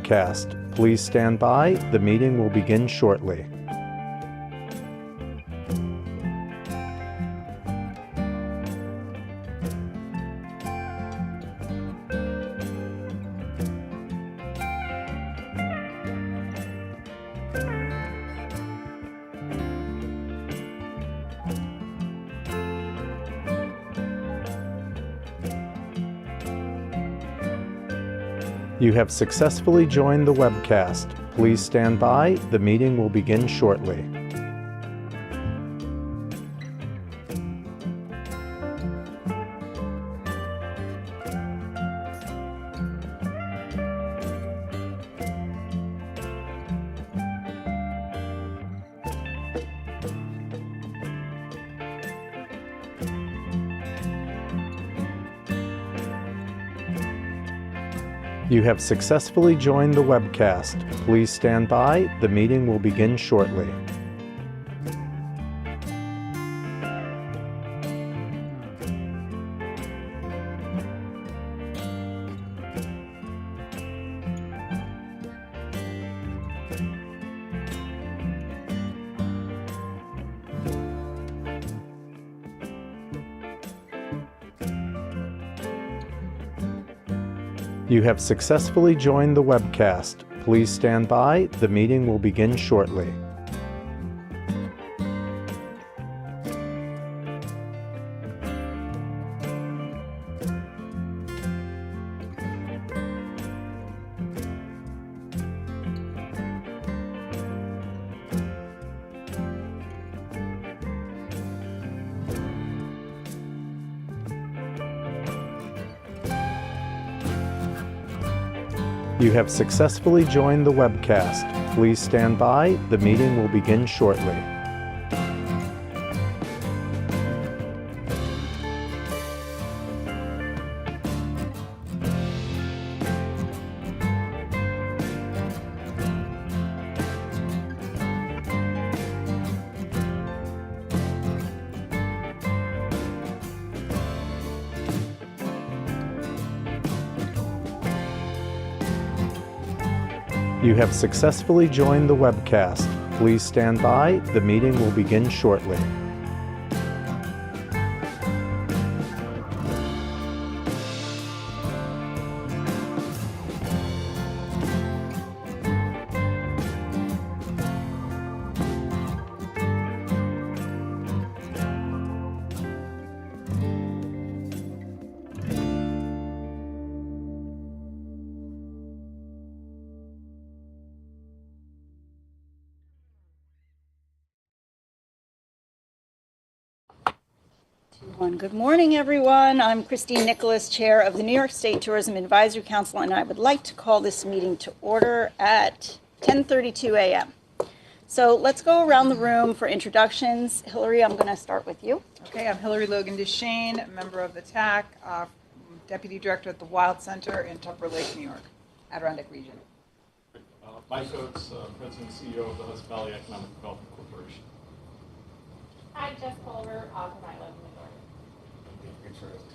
webcast. Please stand by. The meeting will begin shortly. You have successfully joined the webcast. Please stand by. The meeting will begin shortly. You have successfully joined the webcast. Please stand by. The meeting will begin shortly. You have successfully joined the webcast. Please stand by. The meeting will begin shortly. You have successfully joined the webcast. Please stand by. The meeting will begin shortly. You have successfully joined the webcast. Please stand by. The meeting will begin shortly. Good morning, everyone. I'm Christine Nicholas, Chair of the New York State Tourism Advisory Council, and I would like to call this meeting to order at 10:32 a.m. So let's go around the room for introductions. Hillary, I'm going to start with you. Okay, I'm Hillary Logan DeShane, a member of the TAC, Deputy Director at the Wild Center in Tupper Lake, New York, Adirondack region. Mike Oates, President and CEO of the Hudson Valley Economic Development Corporation. Hi, Jess Culver, from I Love New York.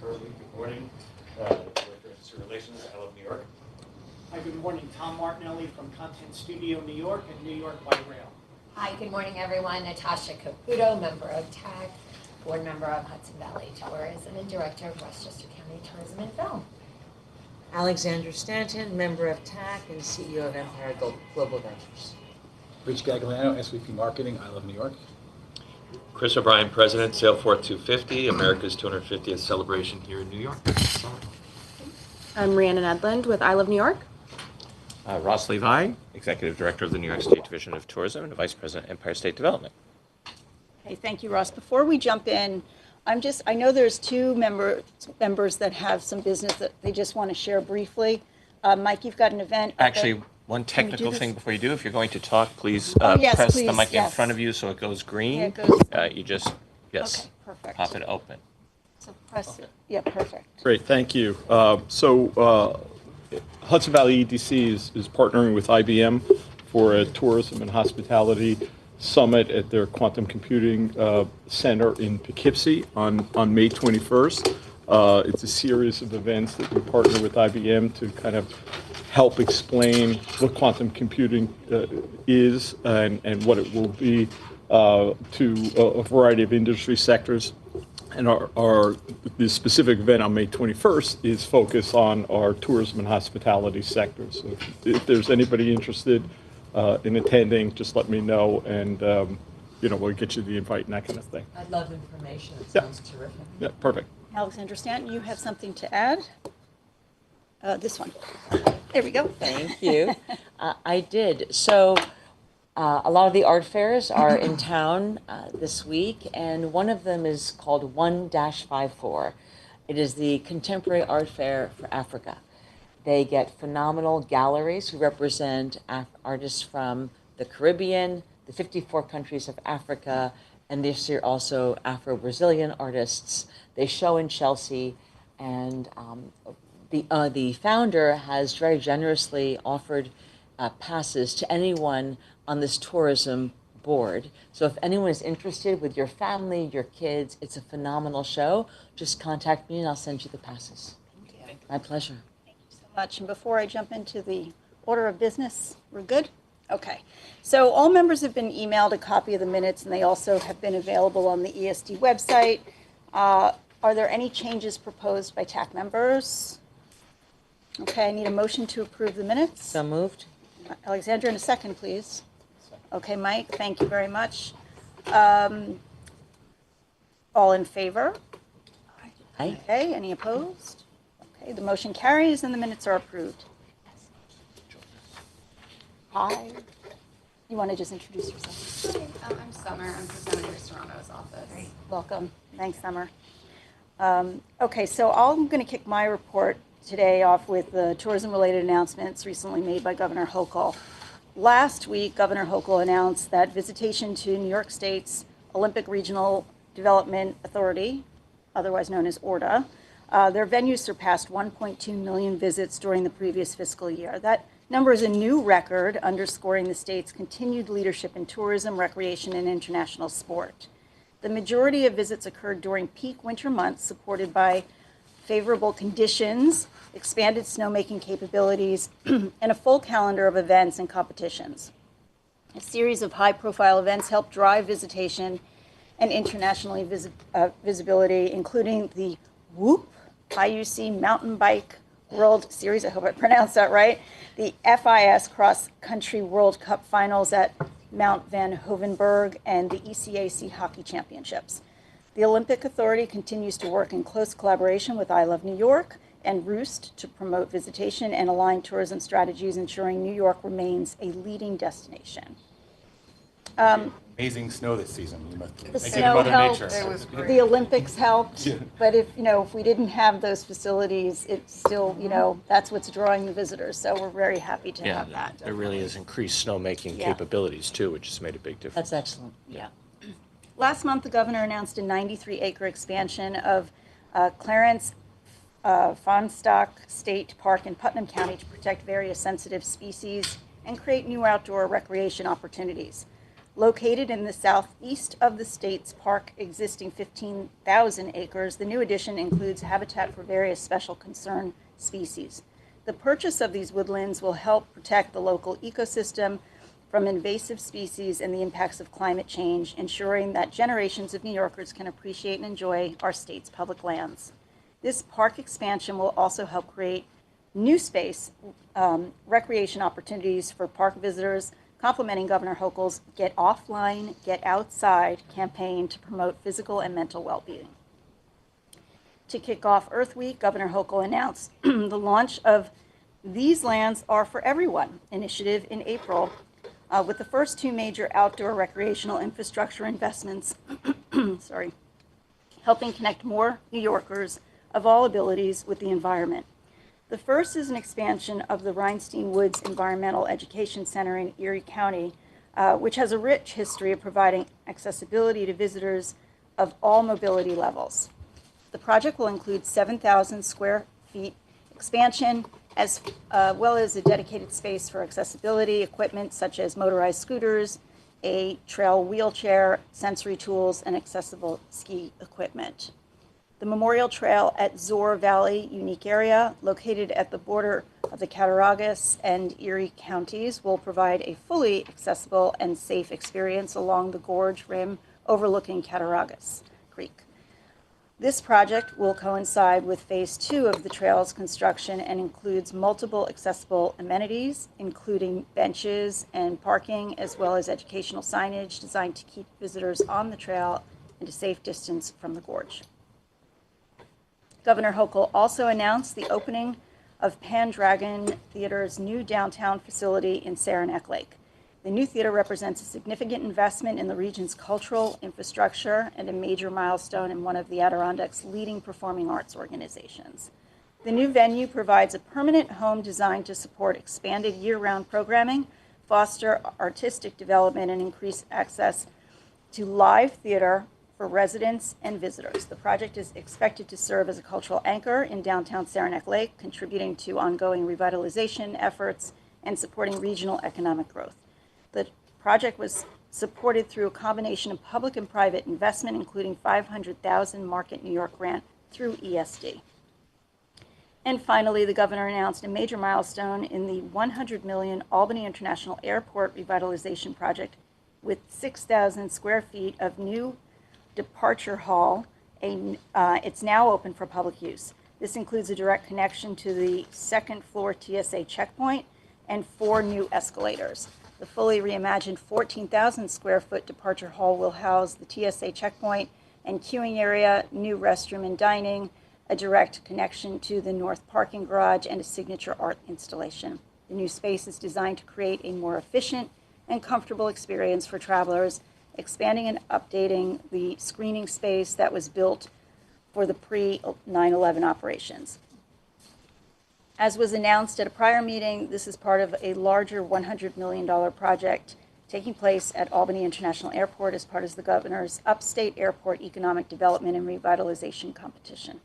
Good morning. Director of Investor Relations, I Love New York. Hi, good morning. Tom Martinelli from Content Studio New York and New York by Rail. Hi, good morning, everyone. Natasha Caputo, member of TAC, board member of Hudson Valley Tourism, and director of Westchester County Tourism and Film. Alexandra Stanton, member of TAC and CEO of Empire Global Ventures. Rich Gagliano, SVP Marketing, I Love New York. Chris O'Brien, President, Sailport 250, America's 250th celebration here in New York. I'm Rhiannon Edlund with I Love New York. Ross Levi, Executive Director of the New York State Division of Tourism and Vice President, Empire State Development. Okay, thank you, Ross. Before we jump in, I know there's two members that have some business that they just want to share briefly. Mike, you've got an event. Actually, one technical thing before you do, if you're going to talk, please yes, press please, the mic yes. in front of you so it goes green. Yeah, it goes. You just, yes, Okay, perfect. pop it open. So press it. Yeah, perfect. Great, thank you. Hudson Valley EDC is partnering with IBM for a tourism and hospitality summit at their quantum computing center in Poughkeepsie on May 21st. It's a series of events that we partner with IBM to kind of help explain what quantum computing is and what it will be to a variety of industry sectors. And the specific event on May 21st is focused on our tourism and hospitality sectors. So if there's anybody interested in attending, just let me know, and we'll get you the invite and that kind of thing. I love information. It Yeah. sounds terrific. Yeah, perfect. Alexandra Stanton, you have something to add? This one. There we go. Thank you. I did. So a lot of the art fairs are in town this week, and one of them is called 1-54. It is the Contemporary Art Fair for Africa. They get phenomenal galleries who represent artists from the Caribbean, the 54 countries of Africa, and this year also Afro-Brazilian artists. They show in Chelsea, and the founder has very generously offered passes to anyone on this tourism board. So if anyone is interested with your family, your kids, it's a phenomenal show. Just contact me and I'll send you the passes. Thank you. My pleasure. Thank you so much. And before I jump into the order of business, we're good? Okay. So all members have been emailed a copy of the minutes, and they also have been available on the ESD website. Are there any changes proposed by TAC members? Okay, I need a motion to approve the minutes. So moved. Alexandra, in a second, please. Okay, Mike, thank you very much. All in favor? Aye. Okay, any opposed? Okay, the motion carries and the minutes are approved. Hi. You want to just introduce yourself? I'm Summer. I'm from Senator Serrano's office. Welcome. Thanks, Summer. Okay, so I'm going to kick my report today off with the tourism-related announcements recently made by Governor Hochul. Last week, Governor Hochul announced that visitation to New York State's Olympic Regional Development Authority, otherwise known as ORDA, their venues surpassed 1.2 million visits during the previous fiscal year. That number is a new record, underscoring the state's continued leadership in tourism, recreation, and international sport. The majority of visits occurred during peak winter months, supported by favorable conditions, expanded snowmaking capabilities, and a full calendar of events and competitions. A series of high-profile events helped drive visitation and internationally visibility, including the WHOOP IUC Mountain Bike World Series, I hope I pronounced that right, the FIS Cross Country World Cup Finals at Mount Van Hoevenberg, and the ECAC Hockey Championships. The Olympic Authority continues to work in close collaboration with I Love New York and Roost to promote visitation and align tourism strategies, ensuring New York remains a leading destination. Amazing snow this season. You must The thank you to snow Mother helped. Nature. It was great. The Olympics helped, Yeah. but if we didn't have those facilities, it's still, that's what's drawing the visitors. So we're very happy to have that. There really is increased snowmaking Yeah. capabilities too, which has made a big difference. That's excellent. Yeah. Last month, the governor announced a 93-acre expansion of Clarence Fonstock State Park in Putnam County to protect various sensitive species and create new outdoor recreation opportunities. Located in the southeast of the state's park, existing 15,000 acres, the new addition includes habitat for various special concern species. The purchase of these woodlands will help protect the local ecosystem from invasive species and the impacts of climate change, ensuring that generations of New Yorkers can appreciate and enjoy our state's public lands. This park expansion will also help create new space, recreation opportunities for park visitors, complementing Governor Hochul's Get Offline, Get Outside campaign to promote physical and mental well-being. To kick off Earth Week, Governor Hochul announced the launch of These Lands Are for Everyone initiative in April, with the first two major outdoor recreational infrastructure investments, helping connect more New Yorkers of all abilities with the environment. The first is an expansion of the Rhinestein Woods Environmental Education Center in Erie County, which has a rich history of providing accessibility to visitors of all mobility levels. The project will include 7,000 square feet expansion, as well as a dedicated space for accessibility equipment such as motorized scooters, a trail wheelchair, sensory tools, and accessible ski equipment. The Memorial Trail at Zor Valley Unique Area, located at the border of the Cattaraugus and Erie counties, will provide a fully accessible and safe experience along the gorge rim overlooking Cattaraugus Creek. This project will coincide with Phase 2 of the trail's construction and includes multiple accessible amenities, including benches and parking, as well as educational signage designed to keep visitors on the trail and a safe distance from the gorge. Governor Hochul also announced the opening of Pendragon Theater's new downtown facility in Saranac Lake. The new theater represents a significant investment in the region's cultural infrastructure and a major milestone in one of the Adirondacks' leading performing arts organizations. The new venue provides a permanent home designed to support expanded year-round programming, foster artistic development, and increase access to live theater for residents and visitors. The project is expected to serve as a cultural anchor in downtown Saranac Lake, contributing to ongoing revitalization efforts and supporting regional economic growth. The project was supported through a combination of public and private investment, including $500,000 Market New York grant through ESD. And finally, the governor announced a major milestone in the $100 million Albany International Airport revitalization project with 6,000 square feet of new departure hall. It's now open for public use. This includes a direct connection to the second floor TSA checkpoint and 4 new escalators. The fully reimagined 14,000 square foot departure hall will house the TSA checkpoint and queuing area, new restroom and dining, a direct connection to the north parking garage, and a signature art installation. The new space is designed to create a more efficient and comfortable experience for travelers, expanding and updating the screening space that was built for the pre-9/11 operations. As was announced at a prior meeting, this is part of a larger $100 million project taking place at Albany International Airport as part of the governor's Upstate Airport Economic Development and Revitalization Competition.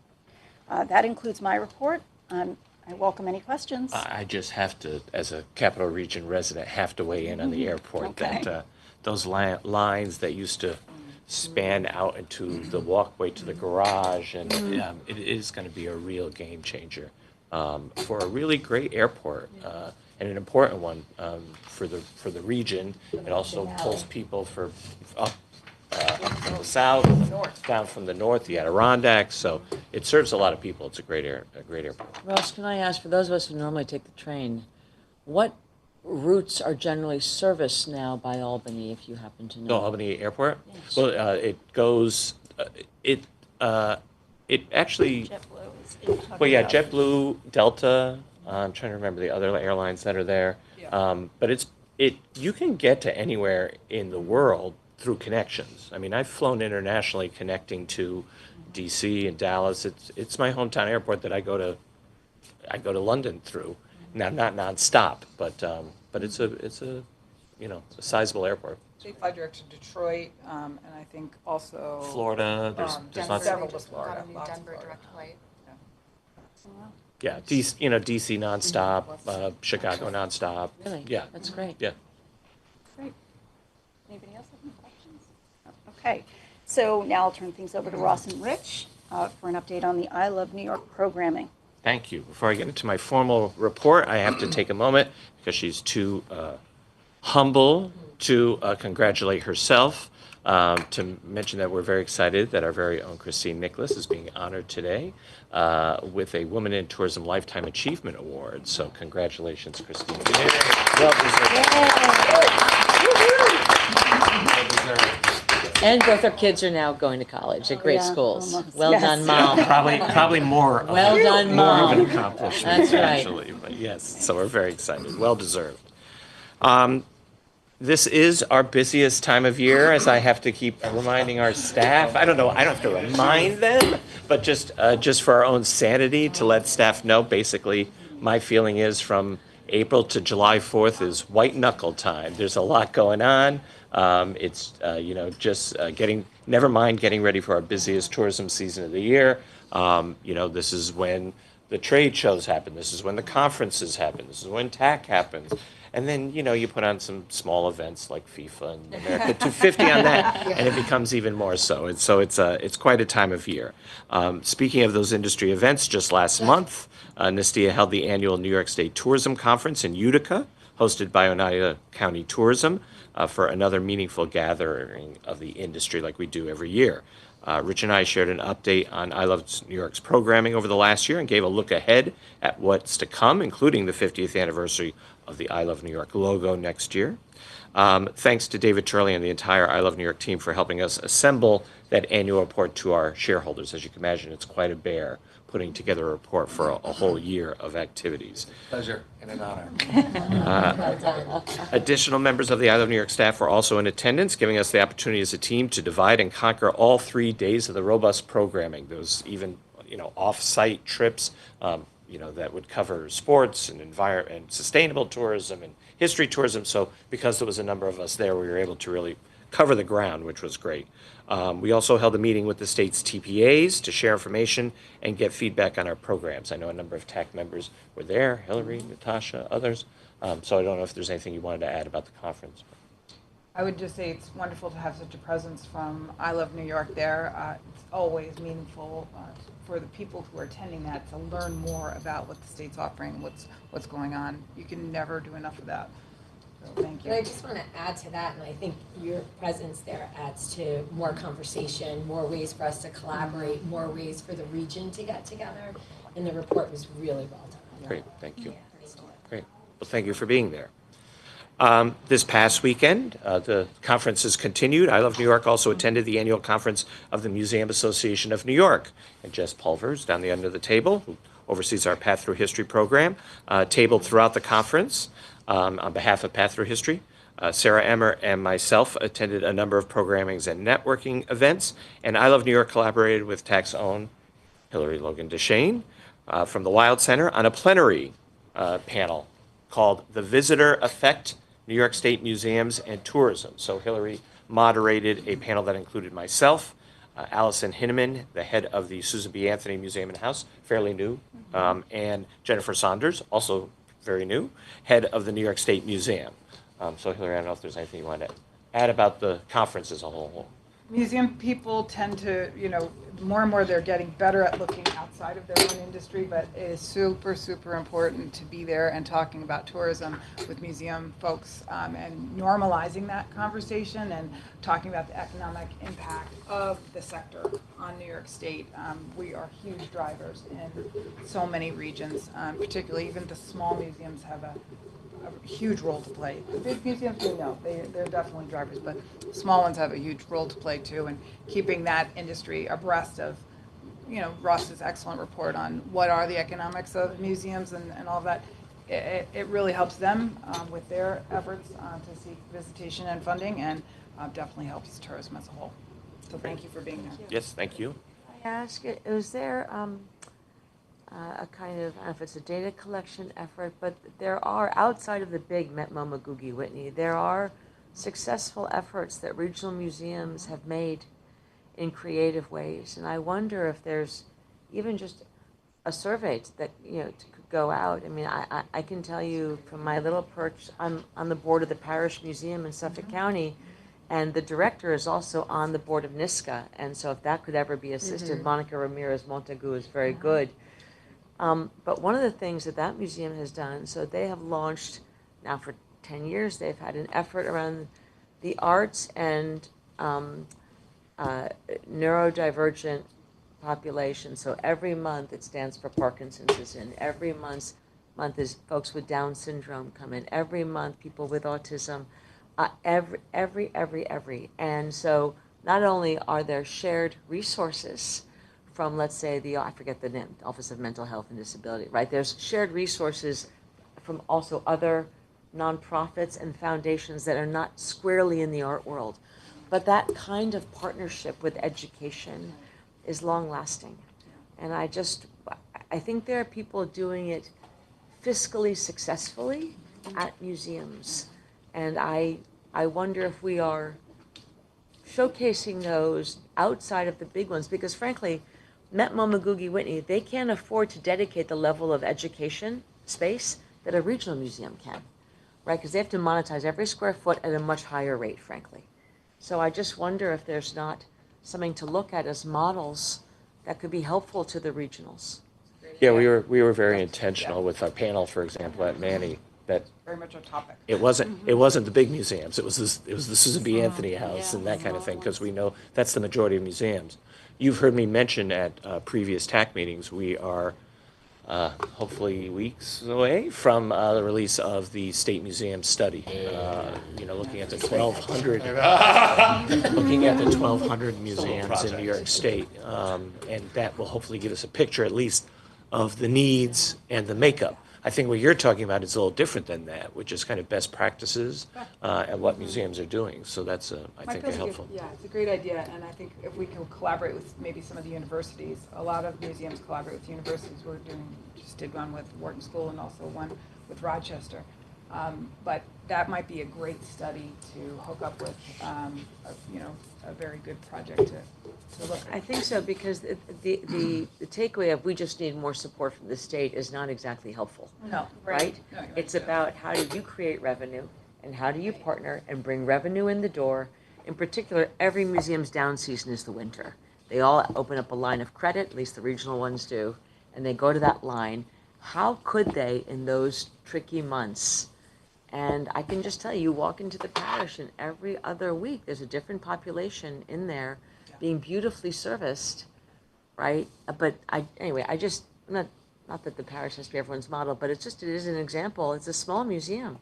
That includes my report. I welcome any questions. I just have to, as a Capital Region resident, have to weigh in on the airport. Okay. That those lines that used to span out into the walkway to the garage, and it is going to be a real game changer for a really great airport and an important one for the region. It also pulls people up from the south, down from the north, the Adirondacks. So it serves a lot of people. It's a great airport. Ross, can I ask, for those of us who normally take the train, what routes are generally serviced now by Albany, if you happen to know? No, Albany Airport? Yes. Well, it goes, it actually, well, yeah, JetBlue, Delta, I'm trying to remember the other airlines that are there. Yeah. But you can get to anywhere in the world through connections. I mean, I've flown internationally connecting to DC and Dallas. It's my hometown airport that I go to London through. Now, not nonstop, but it's a sizable airport. They fly direct to Detroit, and I think also Florida, there's lots. several to Florida. Got a new lots of Denver Florida. direct flight. Yeah, DC nonstop, Chicago nonstop. Really? Yeah. That's great. Yeah. Great. Anybody else have any questions? Okay, so now I'll turn things over to Ross and Rich for an update on the I Love New York programming. Thank you. Before I get into my formal report, I have to take a moment because she's too humble to congratulate herself, to mention that we're very excited that our very own Christine Nicholas is being honored today with a Women in Tourism Lifetime Achievement Award. So congratulations, Christine. Well deserved. And both our kids are now going to college at great Yeah, schools. almost. Well Yes. done, Mom. Probably more. Well done, More of Mom. an accomplishment, That's right. actually. But yes, so we're very excited. Well deserved. This is our busiest time of year, as I have to keep reminding our staff. I don't know. I don't have to remind them, but just for our own sanity, to let staff know. Basically, my feeling is from April to July 4th is white knuckle time. There's a lot going on. It's never mind getting ready for our busiest tourism season of the year. This is when the trade shows happen. This is when the conferences happen. This is when TAC happens. And then, you know, you put on some small events like FIFA and America 250 on that, and it becomes even more so. And so it's quite a time of year. Speaking of those industry events, just last month, Nistia held the annual New York State Tourism Conference in Utica, hosted by Oneida County Tourism, for another meaningful gathering of the industry like we do every year. Rich and I shared an update on I Love New York's programming over the last year and gave a look ahead at what's to come, including the 50th anniversary of the I Love New York logo next year. Thanks to David Turley and the entire I Love New York team for helping us assemble that annual report to our shareholders. As you can imagine, it's quite a bear putting together a report for a whole year of activities. Pleasure and an honor. Well done. Additional members of the I Love New York staff were also in attendance, giving us the opportunity as a team to divide and conquer all 3 days of the robust programming. Those even, you know, off-site trips, you know, that would cover sports and and sustainable tourism and history tourism. So because there was a number of us there, we were able to really cover the ground, which was great. We also held a meeting with the state's TPAs to share information and get feedback on our programs. I know a number of TAC members were there, Hillary, Natasha, others. So I don't know if there's anything you wanted to add about the conference. I would just say it's wonderful to have such a presence from I Love New York there. It's always meaningful for the people who are attending that to learn more about what the state's offering, what's going on. You can never do enough of that. So thank you. But I just want to add to that, and I think your presence there adds to more conversation, more ways for us to collaborate, more ways for the region to get together, and the report was really well done. Great, thank you. Yeah, great. Great. Well, thank you for being there. This past weekend, the conference has continued. I Love New York also attended the annual conference of the Museum Association of New York. And Jess Pulvers, down the end of the table, who oversees our Path Through History program, tabled throughout the conference on behalf of Path Through History. Sarah Emmer and myself attended a number of programmings and networking events, and I Love New York collaborated with TAC's own Hillary Logan DeShane from the Wild Center on a plenary panel called The Visitor Effect, New York State Museums and Tourism. So Hillary moderated a panel that included myself, Allison Hinneman, the head of the Susan B. Anthony Museum and House, fairly new, and Jennifer Saunders, also very new, head of the New York State Museum. So Hillary, I don't know if there's anything you want to add about the conference as a whole. Museum people tend to, you know, more and more they're getting better at looking outside of their own industry, but it is super, super important to be there and talking about tourism with museum folks and normalizing that conversation and talking about the economic impact of the sector on New York State. We are huge drivers in so many regions, particularly even the small museums have a huge role to play. The big museums, we know, they're definitely drivers, but small ones have a huge role to play too, and keeping that industry abreast of, you know, Ross's excellent report on what are the economics of museums and all of that. It really helps them with their efforts to seek visitation and funding, and definitely helps tourism as a whole. So thank you for being there. Yes, thank you. I ask, is there a kind of, I don't know if it's a data collection effort, but there are, outside of the big Met MoMA Googie Whitney, there are successful efforts that regional museums have made in creative ways. And I wonder if there's even just a survey that, you know, to go out. I mean, I can tell you from my little perch, I'm on the board of the Parish Museum in Suffolk County, and the director is also on the board of NYSCA. And so if that could ever be assisted, Monica Ramirez Montagu is very good. But one of the things that museum has done, so they have launched, now for 10 years, they've had an effort around the arts and neurodivergent population. So every month it stands for Parkinson's is in. Every month is folks with Down syndrome come in. Every month people with autism. Every. And so not only are there shared resources from, let's say, I forget the name, Office of Mental Health and Disability, right? There's shared resources from also other nonprofits and foundations that are not squarely in the art world. But that kind of partnership with education is long-lasting. And I think there are people doing it fiscally successfully at museums. And I wonder if we are showcasing those outside of the big ones, because frankly, Met MoMA Googie Whitney, they can't afford to dedicate the level of education space that a regional museum can. right? Because they have to monetize every square foot at a much higher rate, frankly. So I just wonder if there's not something to look at as models that could be helpful to the regionals. Yeah, we were very intentional with our panel, for example, at Manny, that Very much a topic. it wasn't the big museums. It was the Susan B. Anthony House and that kind of thing, because we know that's the majority of museums. You've heard me mention at previous TAC meetings, we are hopefully weeks away from the release of the State Museum study. Looking at the 1,200 museums in New York State, and that will hopefully give us a picture, at least, of the needs and the makeup. I think what you're talking about is a little different than that, which is kind of best practices and what museums are doing. So that's, I think, helpful. Yeah, it's a great idea, and I think if we can collaborate with maybe some of the universities, a lot of museums collaborate with universities. Just did one with Wharton School and also one with Rochester. But that might be a great study to hook up with, a very good project to look at. I think so, because the takeaway of we just need more support from the state is not exactly helpful. No, right? No, you're It's right. about how do you create revenue and how do you partner and bring revenue in the door. In particular, every museum's down season is the winter. They all open up a line of credit, at least the regional ones do, and they go to that line. How could they, in those tricky months? And I can just tell you, walk into the parish and every other week, there's a different population in there being beautifully serviced, right? But not that the parish has to be everyone's model, but it is an example. It's a small museum.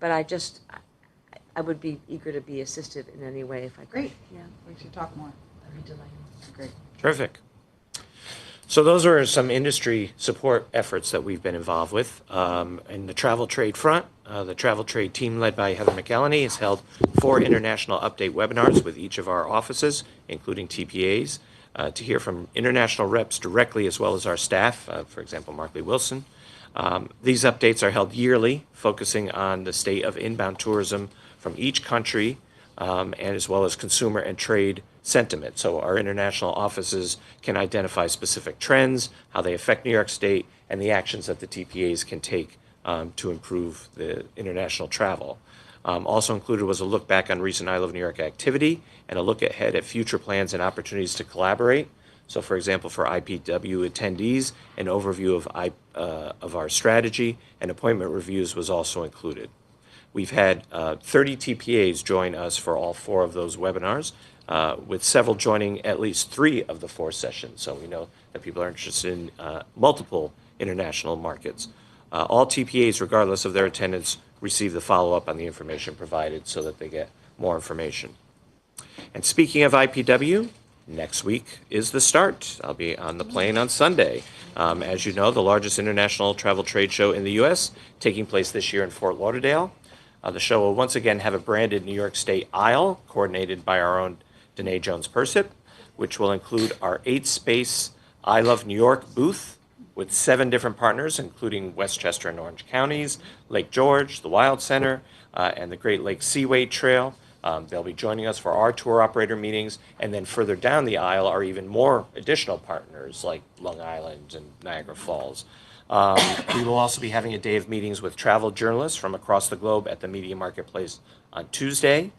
But I would be eager to be assisted in any way if I could. Great. Yeah. We should talk more. That'd be delightful. Great. Terrific. So those are some industry support efforts that we've been involved with. In the travel trade front, the travel trade team led by Heather McElhenney has held 4 international update webinars with each of our offices, including TPAs, to hear from international reps directly as well as our staff, for example, Mark Lee Wilson. These updates are held yearly, focusing on the state of inbound tourism from each country, and as well as consumer and trade sentiment. So our international offices can identify specific trends, how they affect New York State, and the actions that the TPAs can take to improve the international travel. Also included was a look back on recent I Love New York activity and a look ahead at future plans and opportunities to collaborate. So, for example, for IPW attendees, an overview of our strategy and appointment reviews was also included. We've had 30 TPAs join us for all 4 of those webinars, with several joining at least 3 of the 4 sessions. So we know that people are interested in multiple international markets. All TPAs, regardless of their attendance, receive the follow-up on the information provided so that they get more information. And speaking of IPW, next week is the start. I'll be on the plane on Sunday. As you know, the largest international travel trade show in the U.S., taking place this year in Fort Lauderdale. The show will once again have a branded New York State aisle, coordinated by our own Danae Jones-Persip, which will include our 8-space I Love New York booth with 7 different partners, including Westchester and Orange counties, Lake George, the Wild Center, and the Great Lakes Seaway Trail. They'll be joining us for our tour operator meetings, and then further down the aisle are even more additional partners like Long Island and Niagara Falls. We will also be having a day of meetings with travel journalists from across the globe at the Media Marketplace on Tuesday.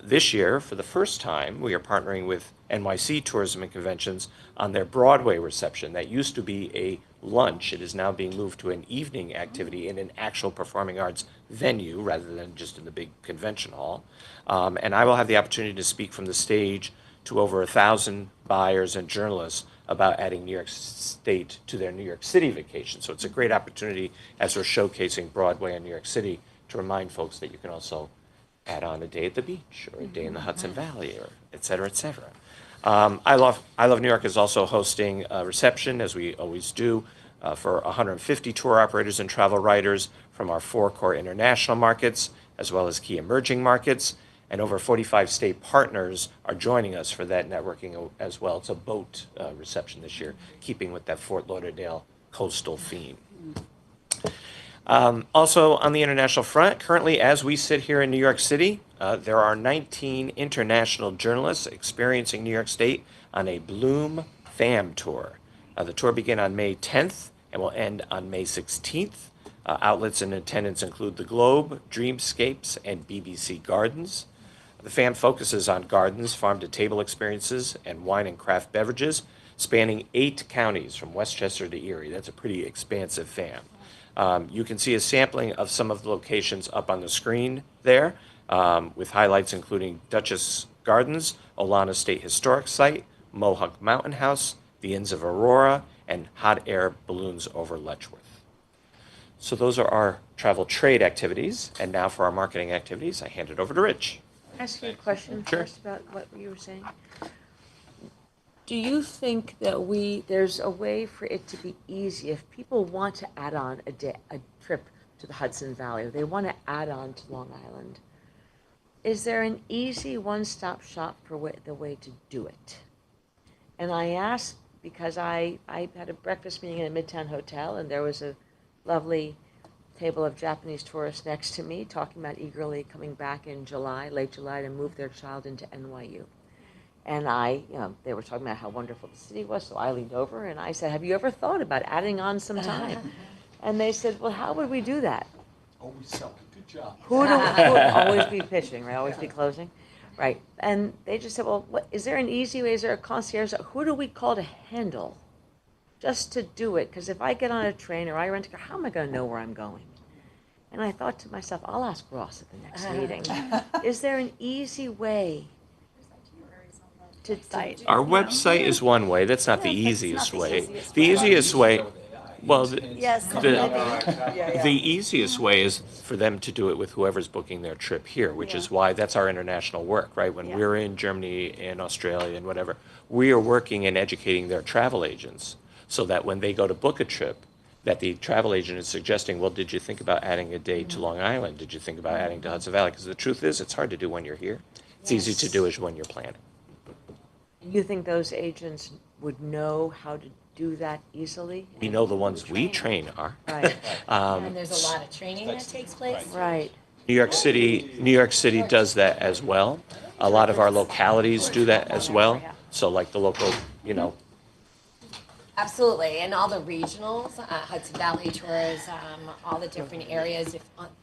This year, for the first time, we are partnering with NYC Tourism and Conventions on their Broadway reception. That used to be a lunch. It is now being moved to an evening activity in an actual performing arts venue rather than just in the big convention hall. And I will have the opportunity to speak from the stage to over 1,000 buyers and journalists about adding New York State to their New York City vacation. So it's a great opportunity as we're showcasing Broadway in New York City to remind folks that you can also add on a day at the beach or a day in the Hudson Valley, or et cetera, et cetera. I Love New York is also hosting a reception, as we always do, for 150 tour operators and travel writers from our 4 core international markets, as well as key emerging markets. And over 45 state partners are joining us for that networking as well. It's a boat reception this year, keeping with that Fort Lauderdale coastal theme. Also on the international front, currently as we sit here in New York City, there are 19 international journalists experiencing New York State on a Bloom FAM tour. The tour began on May 10th and will end on May 16th. Outlets in attendance include the Globe, Dreamscapes, and BBC Gardens. The FAM focuses on gardens, farm-to-table experiences, and wine and craft beverages, spanning 8 counties from Westchester to Erie. That's a pretty expansive FAM. You can see a sampling of some of the locations up on the screen there, with highlights including Duchess Gardens, Olana State Historic Site, Mohawk Mountain House, the Inns of Aurora, and hot air balloons over Letchworth. So those are our travel trade activities. And now for our marketing activities, I hand it over to Rich. Can I ask you a question Sure. first about what you were saying? Do you think that there's a way for it to be easy if people want to add on a trip to the Hudson Valley, or they want to add on to Long Island? Is there an easy one-stop shop for the way to do it? And I ask because I had a breakfast meeting in a Midtown hotel, and there was a lovely table of Japanese tourists next to me talking about eagerly coming back in late July, to move their child into NYU. And they were talking about how wonderful the city was, so I leaned over and I said, have you ever thought about adding on some time? And they said, well, how would we do that? Always selling. Good job. Who always be pitching, right? Always be closing, right? And they just said, well, is there an easy way? Is there a concierge? Who do we call to handle just to do it? Because if I get on a train or I rent a car, how am I going to know where I'm going? And I thought to myself, I'll ask Ross at the next meeting. Is there an easy way to Our website is one way. That's not the easiest way. The easiest way, well, the easiest way is for them to do it with whoever's booking their trip here, which is why that's our international work, right? When we're in Germany and Australia and whatever, we are working and educating their travel agents so that when they go to book a trip, that the travel agent is suggesting, well, did you think about adding a day to Long Island? Did you think about adding to Hudson Valley? Because the truth is, it's hard to do when you're here. It's easy to do is when you're planning. You think those agents would know how to do that easily? We know the ones we train are. Right. And there's a lot of training that takes place. Right. New York City does that as well. A lot of our localities do that as well. So like the local, Absolutely, and all the regionals, Hudson Valley Tourism, all the different areas,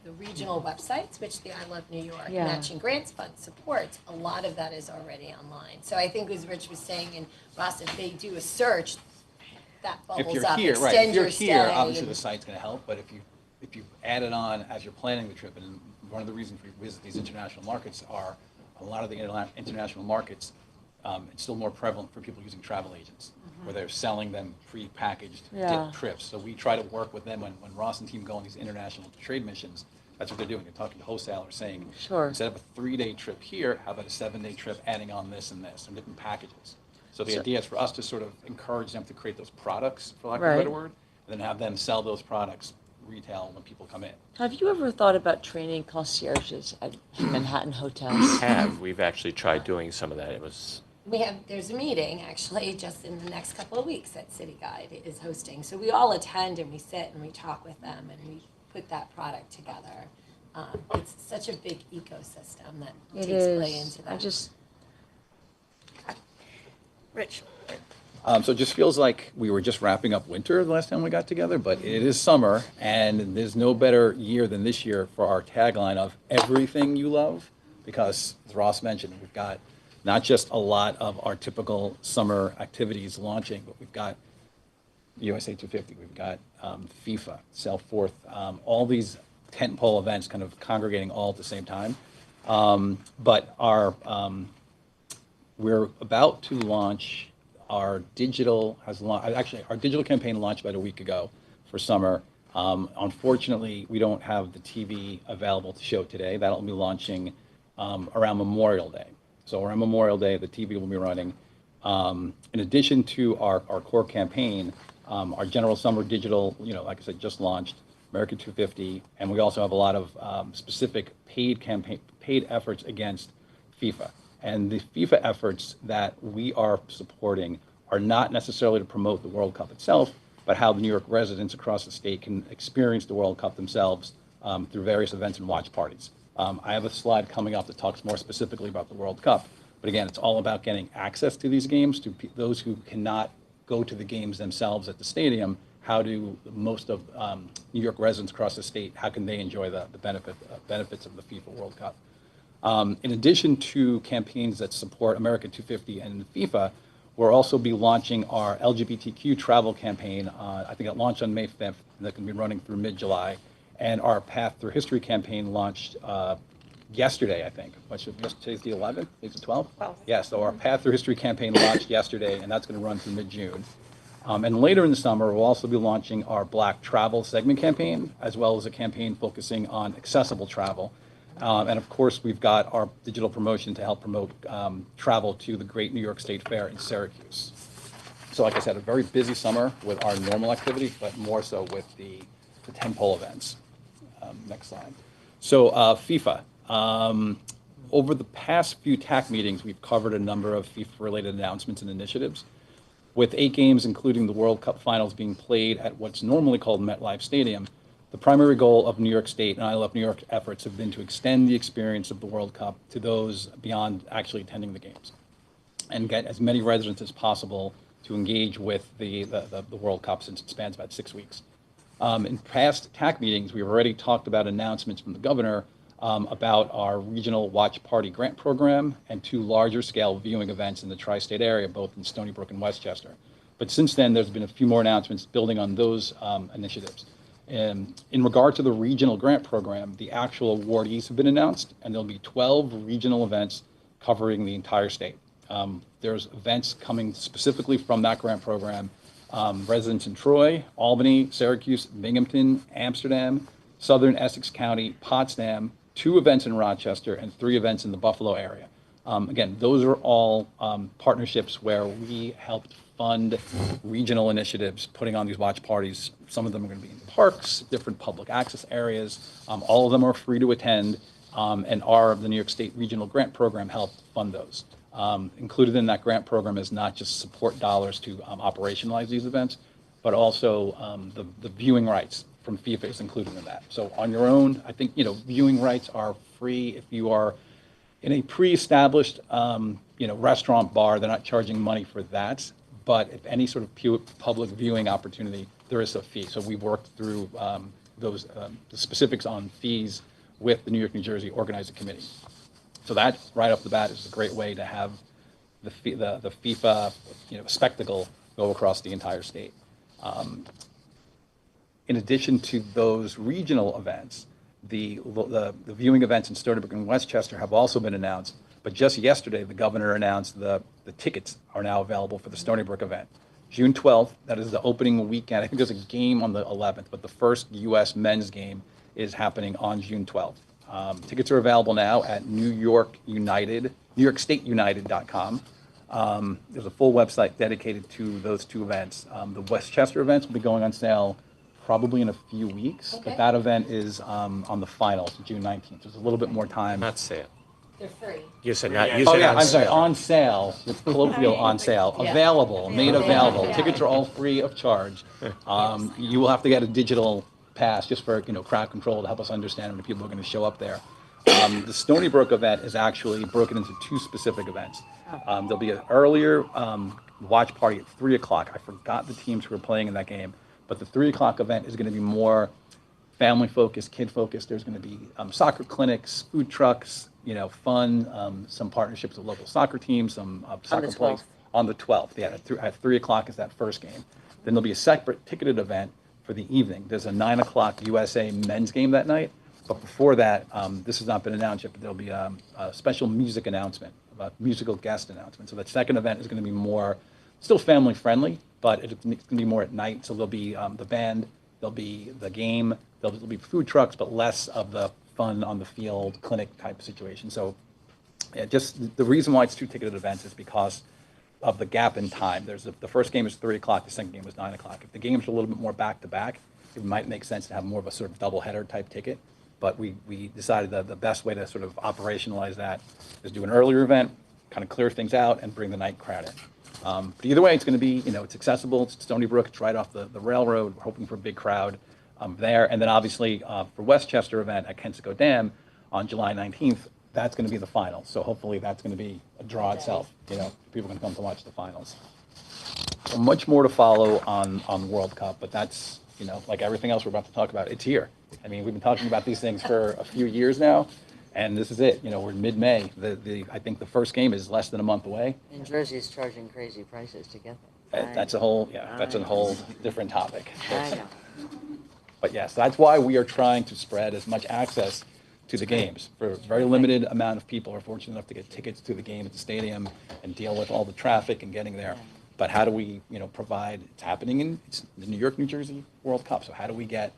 the regional websites, which the I Love New York Matching Grants Fund supports, a lot of that is already online. So I think as Rich was saying, and Ross, if they do a search, that If bubbles you're up, here, right, extend if you're your here, stay. obviously the site's gonna help, but if you add it on as you're planning the trip, and one of the reasons we visit these international markets are, a lot of the international markets, it's still more prevalent for people using travel agents, where they're selling them pre-packaged trips. So we try to work with them when Ross and team go on these international trade missions. That's what they're doing. They're talking to wholesalers saying, instead of a 3-day trip here, how about a 7-day trip adding on this and this, and different packages. So the idea is for us to sort of encourage them to create those products, for lack of a better word, and then have them sell those products retail when people come in. Have you ever thought about training concierges at Manhattan hotels? We've actually tried doing some of that. There's a meeting actually just in the next couple of weeks that City Guide is hosting. So we all attend and we sit and we talk with them and we put that product together. It's such a big ecosystem that takes play into that. Rich. So it just feels like we were just wrapping up winter the last time we got together, but it is summer, and there's no better year than this year for our tagline of everything you love, because as Ross mentioned, we've got not just a lot of our typical summer activities launching, but we've got USA 250, we've got FIFA, Sail Forth, all these tentpole events kind of congregating all at the same time. But we're about to launch our digital campaign launched about a week ago for summer. Unfortunately, we don't have the TV available to show today. That'll be launching around Memorial Day. So around Memorial Day, the TV will be running. In addition to our core campaign, our general summer digital, like I said, just launched, America 250, and we also have a lot of specific paid efforts against FIFA. And the FIFA efforts that we are supporting are not necessarily to promote the World Cup itself, but how the New York residents across the state can experience the World Cup themselves through various events and watch parties. I have a slide coming up that talks more specifically about the World Cup. But again, it's all about getting access to these games to those who cannot go to the games themselves at the stadium, how do most of New York residents across the state, how can they enjoy the benefits of the FIFA World Cup? In addition to campaigns that support America 250 and FIFA, we'll also be launching our LGBTQ travel campaign. I think it launched on May 5th, and that can be running through mid-July. And our Path Through History campaign launched yesterday, I think. Today's the 11th? It's the 12th? 12th. Yeah, so our Path Through History campaign launched yesterday, and that's going to run through mid-June. And later in the summer, we'll also be launching our Black Travel segment campaign, as well as a campaign focusing on accessible travel. And of course, we've got our digital promotion to help promote travel to the Great New York State Fair in Syracuse. So like I said, a very busy summer with our normal activity, but more so with the tentpole events. Next slide. So FIFA. Over the past few TAC meetings, we've covered a number of FIFA-related announcements and initiatives, with 8 games, including the World Cup finals, being played at what's normally called MetLife Stadium. The primary goal of New York State and I Love New York efforts have been to extend the experience of the World Cup to those beyond actually attending the games, and get as many residents as possible to engage with the World Cup, since it spans about 6 weeks. In past TAC meetings, we've already talked about announcements from the governor about our regional watch party grant program and 2 larger scale viewing events in the tri-state area, both in Stony Brook and Westchester. But since then, there's been a few more announcements building on those initiatives. In regard to the regional grant program, the actual awardees have been announced, and there'll be 12 regional events covering the entire state. There's events coming specifically from that grant program. Residents in Troy, Albany, Syracuse, Binghamton, Amsterdam, Southern Essex County, Potsdam, 2 events in Rochester, and 3 events in the Buffalo area. Again, those are all partnerships where we helped fund regional initiatives, putting on these watch parties. Some of them are going to be in parks, different public access areas. All of them are free to attend, and the New York State Regional Grant Program helped fund those. Included in that grant program is not just support dollars to operationalize these events, but also the viewing rights from FIFA is included in that. So on your own, I think viewing rights are free if you are in a pre-established restaurant, bar. They're not charging money for that. But if any sort of public viewing opportunity, there is a fee. So we worked through the specifics on fees with the New York, New Jersey Organizing Committee. So that, right off the bat, is a great way to have the FIFA spectacle go across the entire state. In addition to those regional events, the viewing events in Stony Brook and Westchester have also been announced. But just yesterday, the governor announced the tickets are now available for the Stony Brook event. June 12th, that is the opening weekend. I think there's a game on the 11th, but the first U.S. men's game is happening on June 12th. Tickets are available now at NewYorkStateUnited.com. There's a full website dedicated to those 2 events. The Westchester events will be going on sale probably in a few weeks, Okay. but that event is on the finals, June 19th. There's a little bit more time. Not sale. They're free. You said not. You Oh said yeah, on I'm sorry, sale. on sale, it's colloquial on sale, Yeah. available, made available. Yeah. Tickets are all free of charge. You will have to get a digital pass just for crowd control to help us understand how many people are going to show up there. The Stony Brook event is actually broken into 2 specific events. There'll be an earlier watch party at 3 o'clock. I forgot the teams who were playing in that game, but the 3 o'clock event is going to be more family focused, kid focused. There's going to be soccer clinics, food trucks, fun, some partnerships with local soccer teams, some soccer plays. On the 12th, yeah, at 3 o'clock is that first game. Then there'll be a separate ticketed event for the evening. There's a 9 o'clock USA men's game that night. But before that, this has not been announced yet, but there'll be a special music announcement, a musical guest announcement. So that second event is going to be more, still family friendly, but it's going to be more at night. So there'll be the band, there'll be the game, there'll be food trucks, but less of the fun on the field, clinic type situation. So yeah, just the reason why it's 2 ticketed events is because of the gap in time. The first game is 3 o'clock, the second game is 9 o'clock. If the games are a little bit more back to back, it might make sense to have more of a sort of double header type ticket. But we decided that the best way to sort of operationalize that is do an earlier event, kind of clear things out, and bring the night crowd in. But either way, it's going to be, it's accessible. It's Stony Brook. It's right off the railroad. We're hoping for a big crowd there. And then obviously for Westchester event at Kensico Dam on July 19th, that's going to be the finals. So hopefully that's going to be a draw itself. People are going to come to watch the finals. So much more to follow on World Cup, but that's, you know, like everything else we're about to talk about, it's here. I mean, we've been talking about these things for a few years now, and this is it. You know, we're in mid-May. I think the first game is less than a month away. And Jersey's charging crazy prices to get them. That's a whole different topic. I know. But yes, that's why we are trying to spread as much access to the games. For a very limited amount of people are fortunate enough to get tickets to the game at the stadium and deal with all the traffic and getting there. But how do we, you know, provide, it's the New York, New Jersey World Cup, so how do we get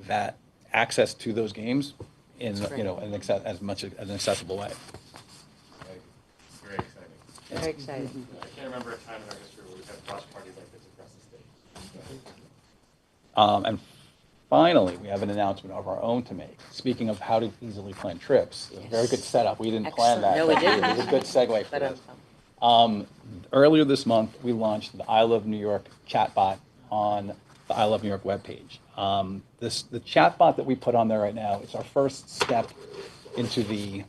that access to those games in, you know, as much as an accessible way? Very exciting. Very exciting. I can't remember a time in our history where we've had watch parties like this across the state. And finally, we have an announcement of our own to make. Speaking of how to easily plan trips, a very good setup. We didn't plan that. No, we but didn't. It was a good segue for But, this. Earlier this month, we launched the I Love New York chatbot on the I Love New York webpage. The chatbot that we put on there right now, it's our first step into the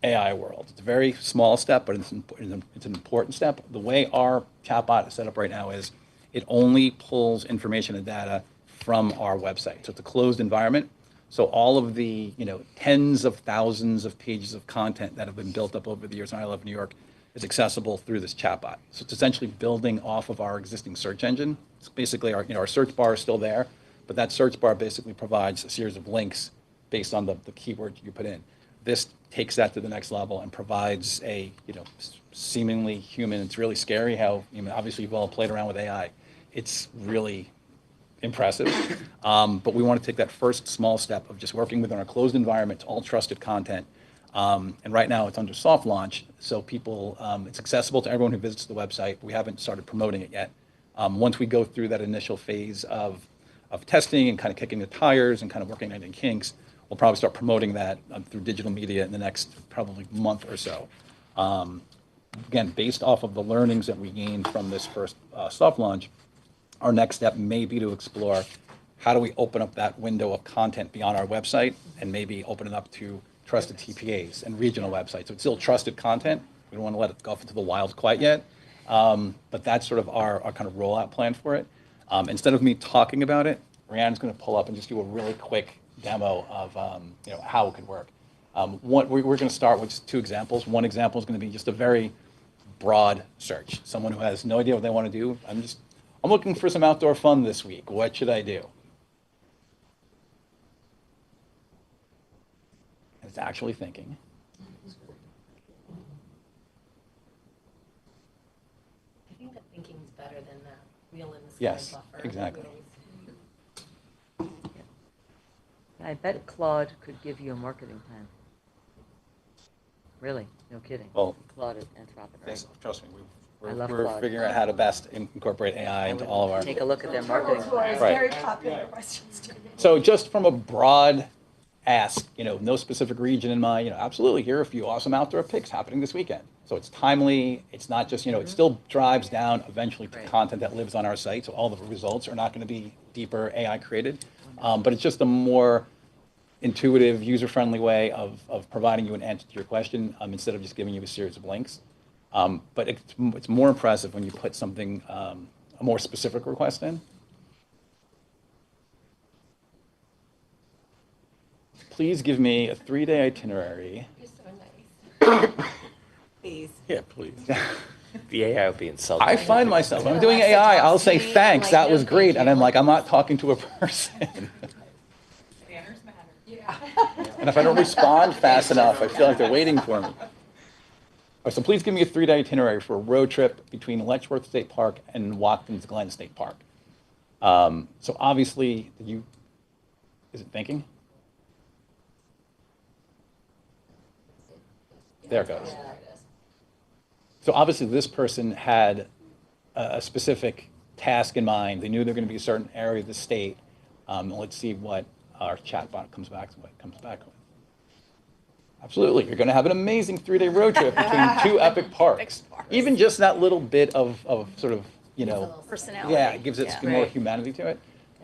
AI world. It's a very small step, but it's an important step. The way our chatbot is set up right now is it only pulls information and data from our website. So it's a closed environment. So all of the, you know, tens of thousands of pages of content that have been built up over the years on I Love New York is accessible through this chatbot. So it's essentially building off of our existing search engine. It's basically our search bar is still there, but that search bar basically provides a series of links based on the keywords you put in. This takes that to the next level and provides a, you know, seemingly human. It's really scary how, you know, obviously you've all played around with AI. It's really impressive, but we want to take that first small step of just working within our closed environment, all trusted content. And right now it's under soft launch, so people, it's accessible to everyone who visits the website. We haven't started promoting it yet. Once we go through that initial phase of testing and kind of kicking the tires and kind of working on any kinks, we'll probably start promoting that through digital media in the next probably month or so. Again, based off of the learnings that we gained from this first soft launch, our next step may be to explore how do we open up that window of content beyond our website and maybe open it up to trusted TPAs and regional websites. So it's still trusted content. We don't want to let it go off into the wild quite yet. But that's sort of our kind of rollout plan for it. Instead of me talking about it, Rhiannon's going to pull up and just do a really quick demo of you know, how it could work. We're going to start with just two examples. One example is going to be just a very broad search. Someone who has no idea what they want to do. I'm looking for some outdoor fun this week. What should I do? And it's actually thinking. I think that thinking's better than that wheel in the sky Yes, buffer. exactly. I bet Claude could give you a marketing plan. Really, no kidding. Well, Claude at Anthropic, right? trust me, I love we're Claude. figuring out how to best incorporate AI into all of our. Take a look at their marketing plan. Right. Very popular questions. So just from a broad ask, you know, no specific region in mind, you know, absolutely, here are a few awesome outdoor picks happening this weekend. So it's timely, it's not just, you know, it still drives down eventually to Right. content that lives on our site, so all the results are not going to be deeper AI created, but it's just a more intuitive, user-friendly way of providing you an answer to your question instead of just giving you a series of links. But it's more impressive when you put something, a more specific request in. Please give me a 3-day itinerary. You're so nice. Please. Yeah, please. The AI would be insulted. I find myself, when I'm doing AI, I'll say, thanks, that was great. And I'm like, I'm not talking to a person. Manners matter. Yeah. And if I don't respond fast enough, I feel like they're waiting for me. So please give me a 3-day itinerary for a road trip between Letchworth State Park and Watkins Glen State Park. So obviously, is it thinking? There it goes. So obviously, this person had a specific task in mind. They knew they're going to be a certain area of the state. Let's see what our chatbot comes back with. Absolutely, you're going to have an amazing 3-day road trip between two epic parks. Even just that little bit of sort of, you know, Personality. yeah, it gives it more humanity to it.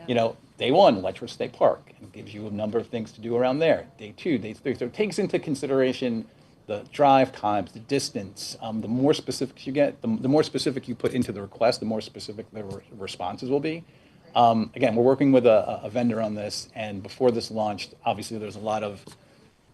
You know, day 1, Letchworth State Park, and gives you a number of things to do around there. Day 2, day 3, so it takes into consideration the drive times, the distance. The more specifics you get, the more specific you put into the request, the more specific the responses will be. Again, we're working with a vendor on this, and before this launched, obviously there's a lot of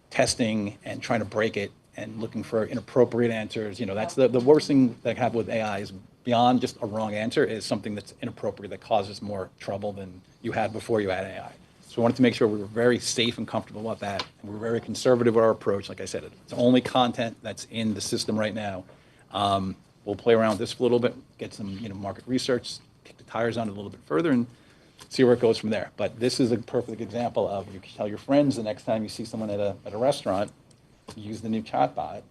testing and trying to break it and looking for inappropriate answers. You know, that's the worst thing that can happen with AI is beyond just a wrong answer is something that's inappropriate that causes more trouble than you had before you had AI. So we wanted to make sure we were very safe and comfortable about that. And we're very conservative with our approach. Like I said, it's only content that's in the system right now. We'll play around with this for a little bit, get some market research, kick the tires on it a little bit further, and see where it goes from there. But this is a perfect example of you can tell your friends the next time you see someone at a restaurant, use the new chatbot,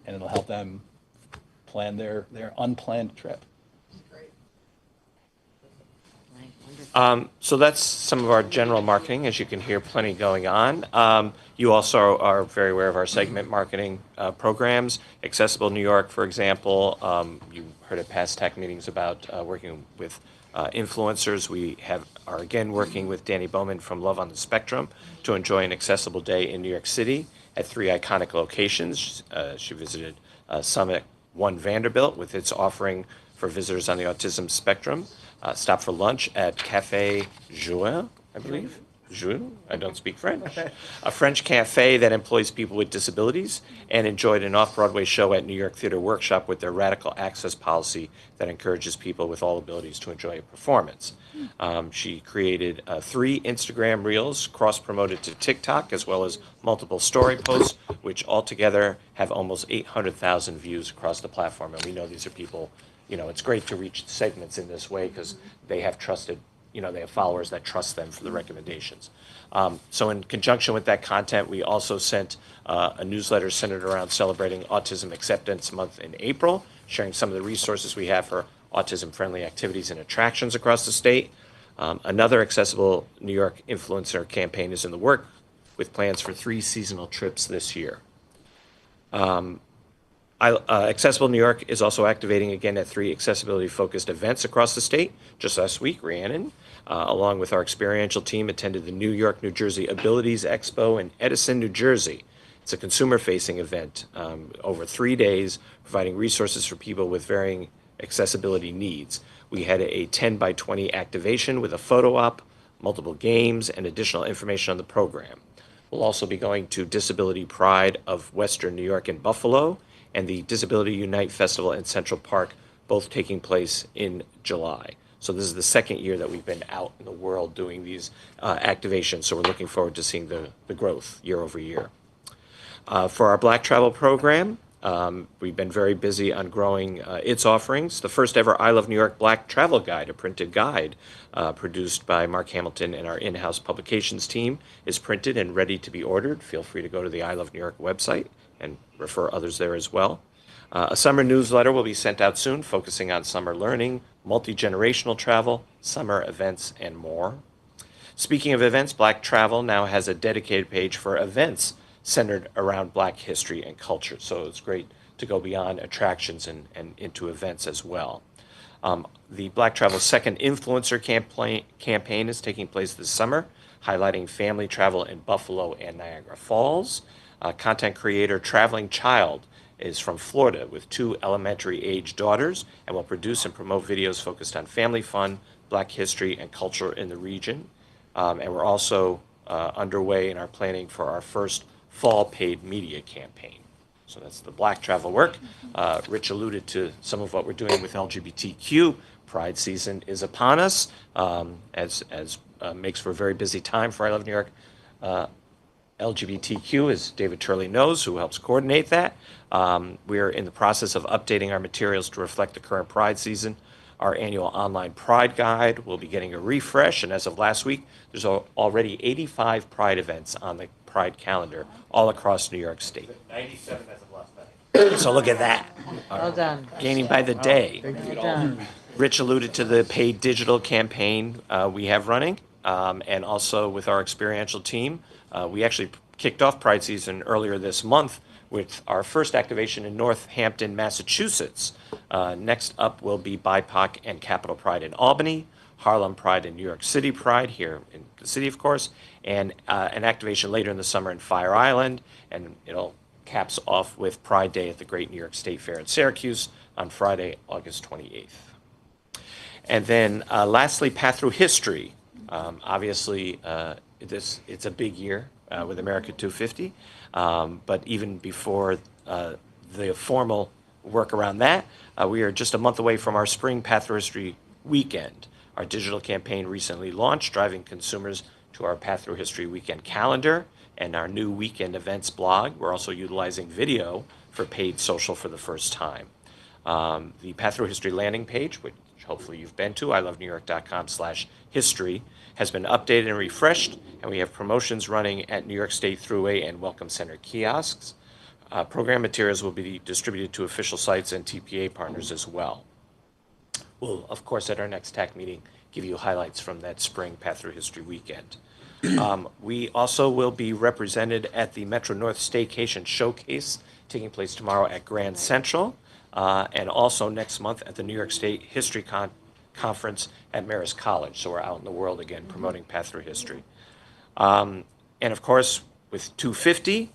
and it'll help them plan their unplanned trip. So that's some of our general marketing. As you can hear, plenty going on. You also are very aware of our segment marketing programs. Accessible New York, for example, you heard at past tech meetings about working with influencers. We are again working with Danny Bowman from Love on the Spectrum to enjoy an accessible day in New York City at 3 iconic locations. She visited Summit One Vanderbilt with its offering for visitors on the autism spectrum. Stopped for lunch at Café Jouin, I believe. Jouin? I don't speak French. A French cafe that employs people with disabilities, and enjoyed an off-Broadway show at New York Theater Workshop with their radical access policy that encourages people with all abilities to enjoy a performance. She created 3 Instagram Reels, cross-promoted to TikTok, as well as multiple story posts, which altogether have almost 800,000 views across the platform. And we know these are people, it's great to reach segments in this way because they have trusted, they have followers that trust them for the recommendations. So in conjunction with that content, we also sent a newsletter centered around celebrating Autism Acceptance Month in April, sharing some of the resources we have for autism-friendly activities and attractions across the state. Another Accessible New York influencer campaign is in the work with plans for 3 seasonal trips this year. Accessible New York is also activating again at 3 accessibility-focused events across the state. Just last week, Rhiannon, along with our experiential team, attended the New York, New Jersey Abilities Expo in Edison, New Jersey. It's a consumer-facing event over 3 days, providing resources for people with varying accessibility needs. We had a 10 by 20 activation with a photo op, multiple games, and additional information on the program. We'll also be going to Disability Pride of Western New York and Buffalo, and the Disability Unite Festival in Central Park, both taking place in July. So this is the second year that we've been out in the world doing these activations, so we're looking forward to seeing the growth year over year. For our Black Travel program, we've been very busy on growing its offerings. The first ever I Love New York Black Travel Guide, a printed guide produced by Mark Hamilton and our in-house publications team, is printed and ready to be ordered. Feel free to go to the I Love New York website and refer others there as well. A summer newsletter will be sent out soon, focusing on summer learning, multi-generational travel, summer events, and more. Speaking of events, Black Travel now has a dedicated page for events centered around Black history and culture. So it's great to go beyond attractions and into events as well. The Black Travel's second influencer campaign is taking place this summer, highlighting family travel in Buffalo and Niagara Falls. Content creator Traveling Child is from Florida with 2 elementary-age daughters and will produce and promote videos focused on family fun, Black history, and culture in the region. And we're also underway in our planning for our first fall paid media campaign. So that's the Black Travel work. Rich alluded to some of what we're doing with LGBTQ. Pride season is upon us, as makes for a very busy time for I Love New York. LGBTQ, as David Turley knows, who helps coordinate that. We're in the process of updating our materials to reflect the current Pride season. Our annual online Pride Guide will be getting a refresh, and as of last week, there's already 85 Pride events on the Pride calendar all across New York State. 97 as of last night. So look at that. Well done. Gaining by the day. Well done. Rich alluded to the paid digital campaign we have running, and also with our experiential team. We actually kicked off Pride season earlier this month with our first activation in Northampton, Massachusetts. Next up will be BIPOC and Capital Pride in Albany, Harlem Pride and New York City Pride here in the city, of course, and an activation later in the summer in Fire Island, and it'll caps off with Pride Day at the Great New York State Fair in Syracuse on Friday, August 28th. And then lastly, Path Through History. Obviously, it's a big year with America 250, but even before the formal work around that, we are just a month away from our spring Path Through History weekend. Our digital campaign recently launched, driving consumers to our Path Through History weekend calendar and our new weekend events blog. We're also utilizing video for paid social for the first time. The Path Through History landing page, which hopefully you've been to, ilovenewyork.com/history, has been updated and refreshed, and we have promotions running at New York State Thruway and Welcome Center kiosks. Program materials will be distributed to official sites and TPA partners as well. We'll, of course, at our next TAC meeting, give you highlights from that spring Path Through History weekend. We also will be represented at the Metro North Staycation Showcase, taking place tomorrow at Grand Central, and also next month at the New York State History Conference at Marist College. So we're out in the world again promoting Path Through History. And of course, with 250,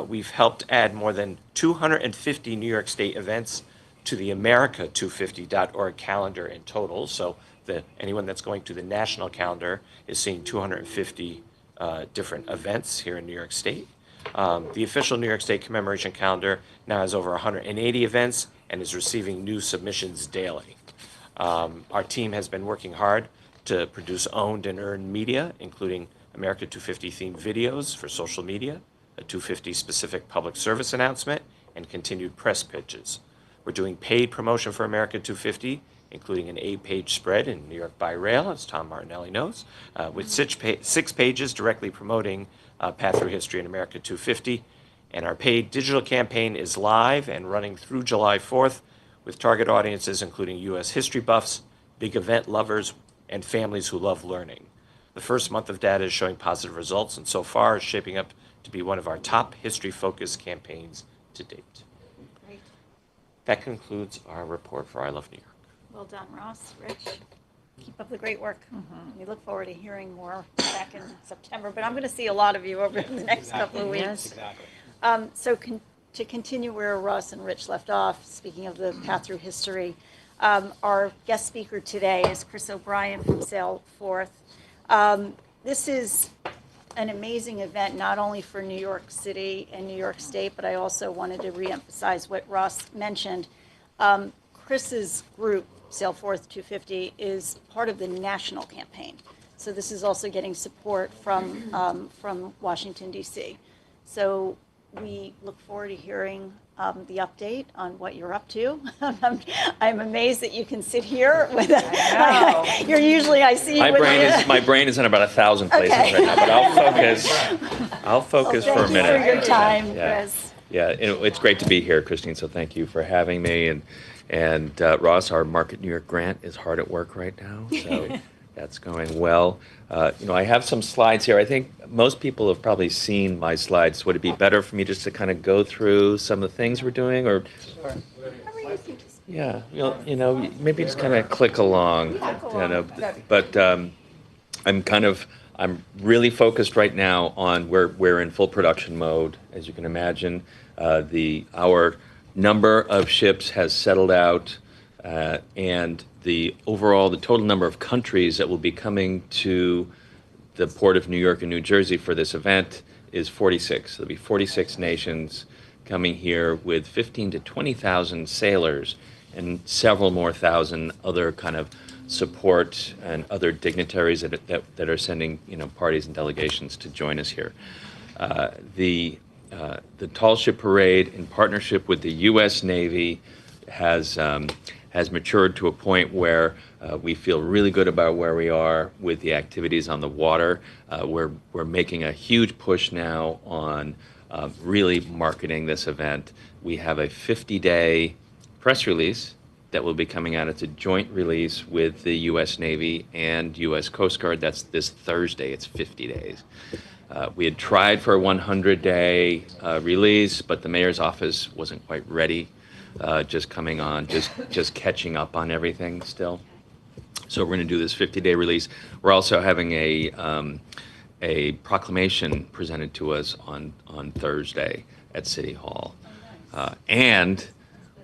we've helped add more than 250 New York State events to the America250.org calendar in total. So anyone that's going to the national calendar is seeing 250 different events here in New York State. The official New York State commemoration calendar now has over 180 events and is receiving new submissions daily. Our team has been working hard to produce owned and earned media, including America 250 themed videos for social media, a 250 specific public service announcement, and continued press pitches. We're doing paid promotion for America 250, including an 8-page spread in New York by Rail, as Tom Martinelli knows, with 6 pages directly promoting Path Through History in America 250. And our paid digital campaign is live and running through July 4th with target audiences including U.S. history buffs, big event lovers, and families who love learning. The first month of data is showing positive results, and so far is shaping up to be one of our top history-focused campaigns to date. Great. That concludes our report for I Love New York. Well done, Ross, Rich. Keep up the great work. We look forward to hearing more back in September, but I'm going to see a lot of you over the next couple of weeks. Exactly. To continue where Ross and Rich left off, speaking of the Path Through History, our guest speaker today is Chris O'Brien from Sail Forth. This is an amazing event, not only for New York City and New York State, but I also wanted to reemphasize what Ross mentioned. Chris's group, Sail Forth 250, is part of the national campaign. So this is also getting support from Washington, D.C. So we look forward to hearing the update on what you're up to. I'm amazed that you can sit here with you're usually, I see My you my brain is in about 1,000 places right now, but I'll focus for a minute. Thank you for your time, Yeah. Chris. Yeah, it's great to be here, Christine, so thank you for having me. And Ross, our Market New York grant is hard at work right now, so that's going well. I have some slides here. I think most people have probably seen my slides. Would it be better for me just to kind of go through some of the things we're doing, or? Yeah, maybe just kind of click along. But I'm really focused right now on we're in full production mode, as you can imagine. Our number of ships has settled out, and the total number of countries that will be coming to the Port of New York and New Jersey for this event is 46. There'll be 46 nations coming here with 15 to 20,000 sailors and several more thousand other kind of support and other dignitaries that are sending parties and delegations to join us here. The Tall Ship Parade, in partnership with the U.S. Navy, has matured to a point where we feel really good about where we are with the activities on the water. We're making a huge push now on really marketing this event. We have a 50-day press release that will be coming out. It's a joint release with the U.S. Navy and U.S. Coast Guard. That's this Thursday. It's 50 days. We had tried for a 100-day release, but the mayor's office wasn't quite ready. Just coming on, just catching up on everything still. So we're going to do this 50-day release. We're also having a proclamation presented to us on Thursday at City Hall. And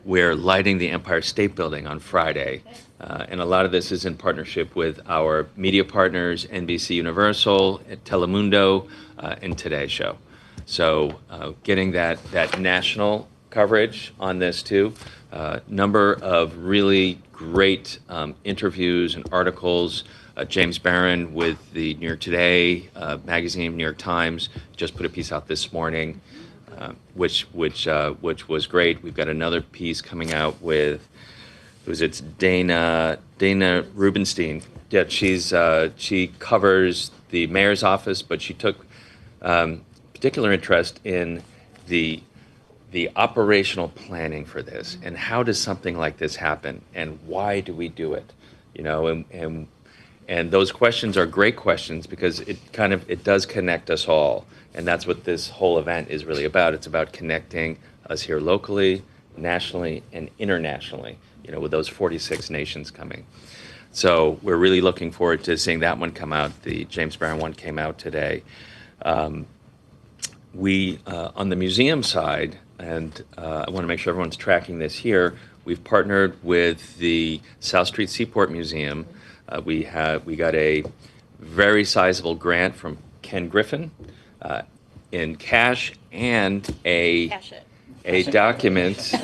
we're lighting the Empire State Building on Friday. And a lot of this is in partnership with our media partners, NBC Universal, Telemundo, and Today Show. So getting that national coverage on this too. Number of really great interviews and articles. James Barron with the New York Today magazine, New York Times, just put a piece out this morning, which was great. We've got another piece coming out with, it's Dana Rubenstein. Yeah, she covers the mayor's office, but she took particular interest in the operational planning for this, and how does something like this happen, and why do we do it? You know, and those questions are great questions because it does connect us all, and that's what this whole event is really about. It's about connecting us here locally, nationally, and internationally, you know, with those 46 nations coming. So we're really looking forward to seeing that one come out. The James Barron one came out today. We, on the museum side, and I want to make sure everyone's tracking this here, we've partnered with the South Street Seaport Museum. We got a very sizable grant from Ken Griffin in cash and a document,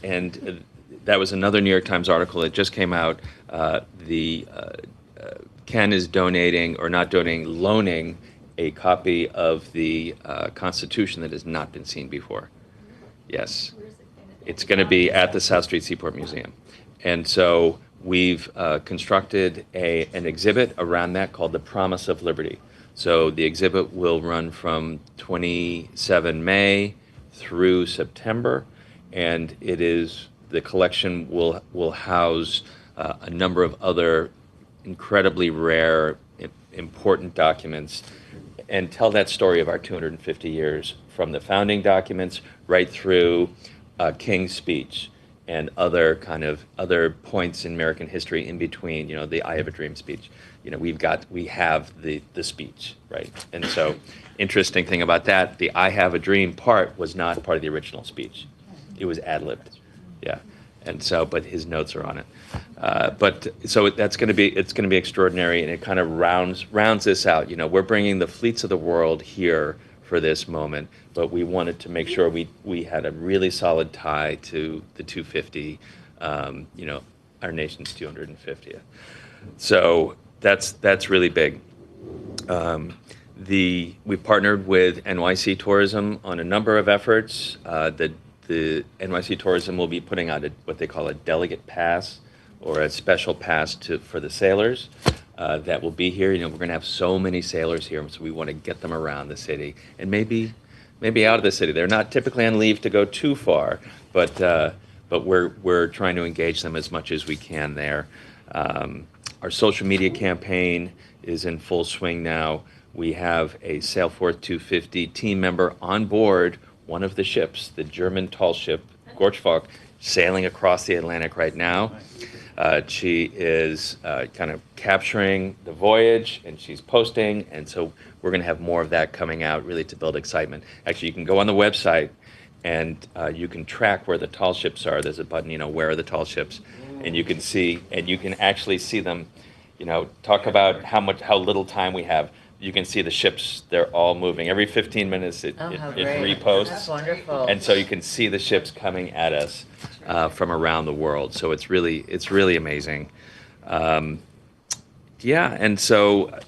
and that was another New York Times article that just came out. Ken is donating, or not donating, loaning a copy of the Constitution that has not been seen before. Yes. It's going to be at the South Street Seaport Museum. And so we've constructed an exhibit around that called The Promise of Liberty. So the exhibit will run from 27 May through September, and the collection will house a number of other incredibly rare, important documents, and tell that story of our 250 years, from the founding documents right through King's speech and other points in American history in between. You know, the I Have a Dream speech. You know, we have the speech, right? And so, interesting thing about that, the I Have a Dream part was not part of the original speech. It was ad-libbed. Yeah. And so, but his notes are on it. So it's going to be extraordinary, and it kind of rounds this out. You know, we're bringing the fleets of the world here for this moment, but we wanted to make sure we had a really solid tie to the 250, you know, our nation's 250th. So that's really big. We partnered with NYC Tourism on a number of efforts. The NYC Tourism will be putting out what they call a delegate pass, or a special pass for the sailors that will be here. You know, we're going to have so many sailors here, so we want to get them around the city, and maybe out of the city. They're not typically on leave to go too far, but we're trying to engage them as much as we can there. Our social media campaign is in full swing now. We have a Sailforth 250 team member on board one of the ships, the German tall ship, Gorchfalk, sailing across the Atlantic right now. She is kind of capturing the voyage, and she's posting, and so we're going to have more of that coming out, really to build excitement. Actually, you can go on the website, and you can track where the tall ships are. There's a button, you know, where are the tall ships, and you can see, and you can actually see them. You know, talk about how little time we have. You can see the ships, they're all moving. Every 15 minutes it reposts. That's wonderful. And so you can see the ships coming at us from around the world. So it's really amazing. Yeah, and so,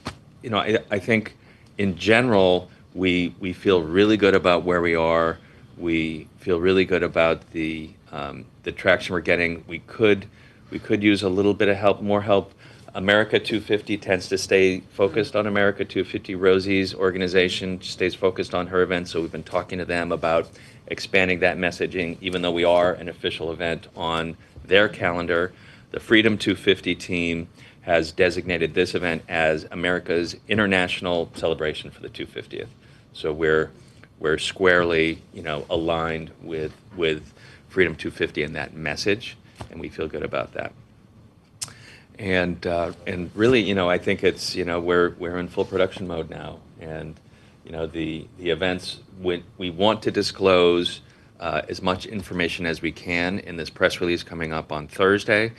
you know, I think in general, we feel really good about where we are. We feel really good about the traction we're getting. We could use a little bit of help, more help. America 250 tends to stay focused on America 250. Rosie's organization stays focused on her event, so we've been talking to them about expanding that messaging, even though we are an official event on their calendar. The Freedom 250 team has designated this event as America's international celebration for the 250th. So we're squarely, you know, aligned with Freedom 250 and that message, and we feel good about that. And really, you know, I think it's, you know, we're in full production mode now, and the events, we want to disclose as much information as we can in this press release coming up on Thursday.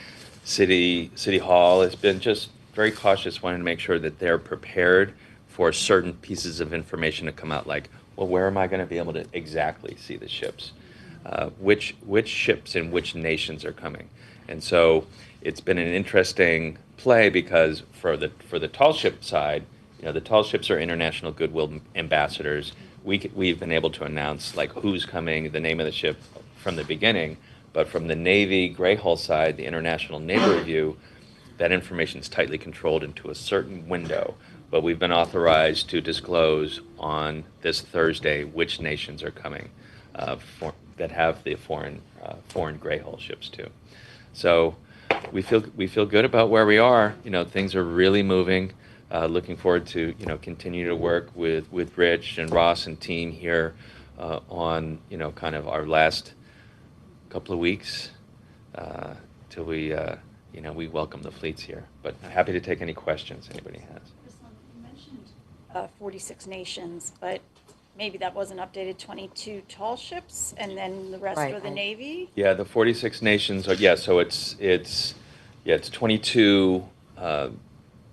City Hall has been just very cautious, wanting to make sure that they're prepared for certain pieces of information to come out, like, well, where am I going to be able to exactly see the ships? Which ships and which nations are coming? And so it's been an interesting play because for the tall ship side, the tall ships are international goodwill ambassadors. We've been able to announce like who's coming, the name of the ship from the beginning. But from the Navy Gray Hull side, the International Naval Review, that information is tightly controlled into a certain window. But we've been authorized to disclose on this Thursday which nations are coming that have the foreign Gray Hull ships too. So we feel good about where we are. Things are really moving. Looking forward to continue to work with Rich and Ross and team here on kind of our last couple of weeks till we welcome the fleets here. But I'm happy to take any questions anybody has. You mentioned 46 nations, but maybe that wasn't updated. 22 tall ships, and then the rest Right, were the right. Navy. Yeah, the 46 nations are, yeah, so it's 22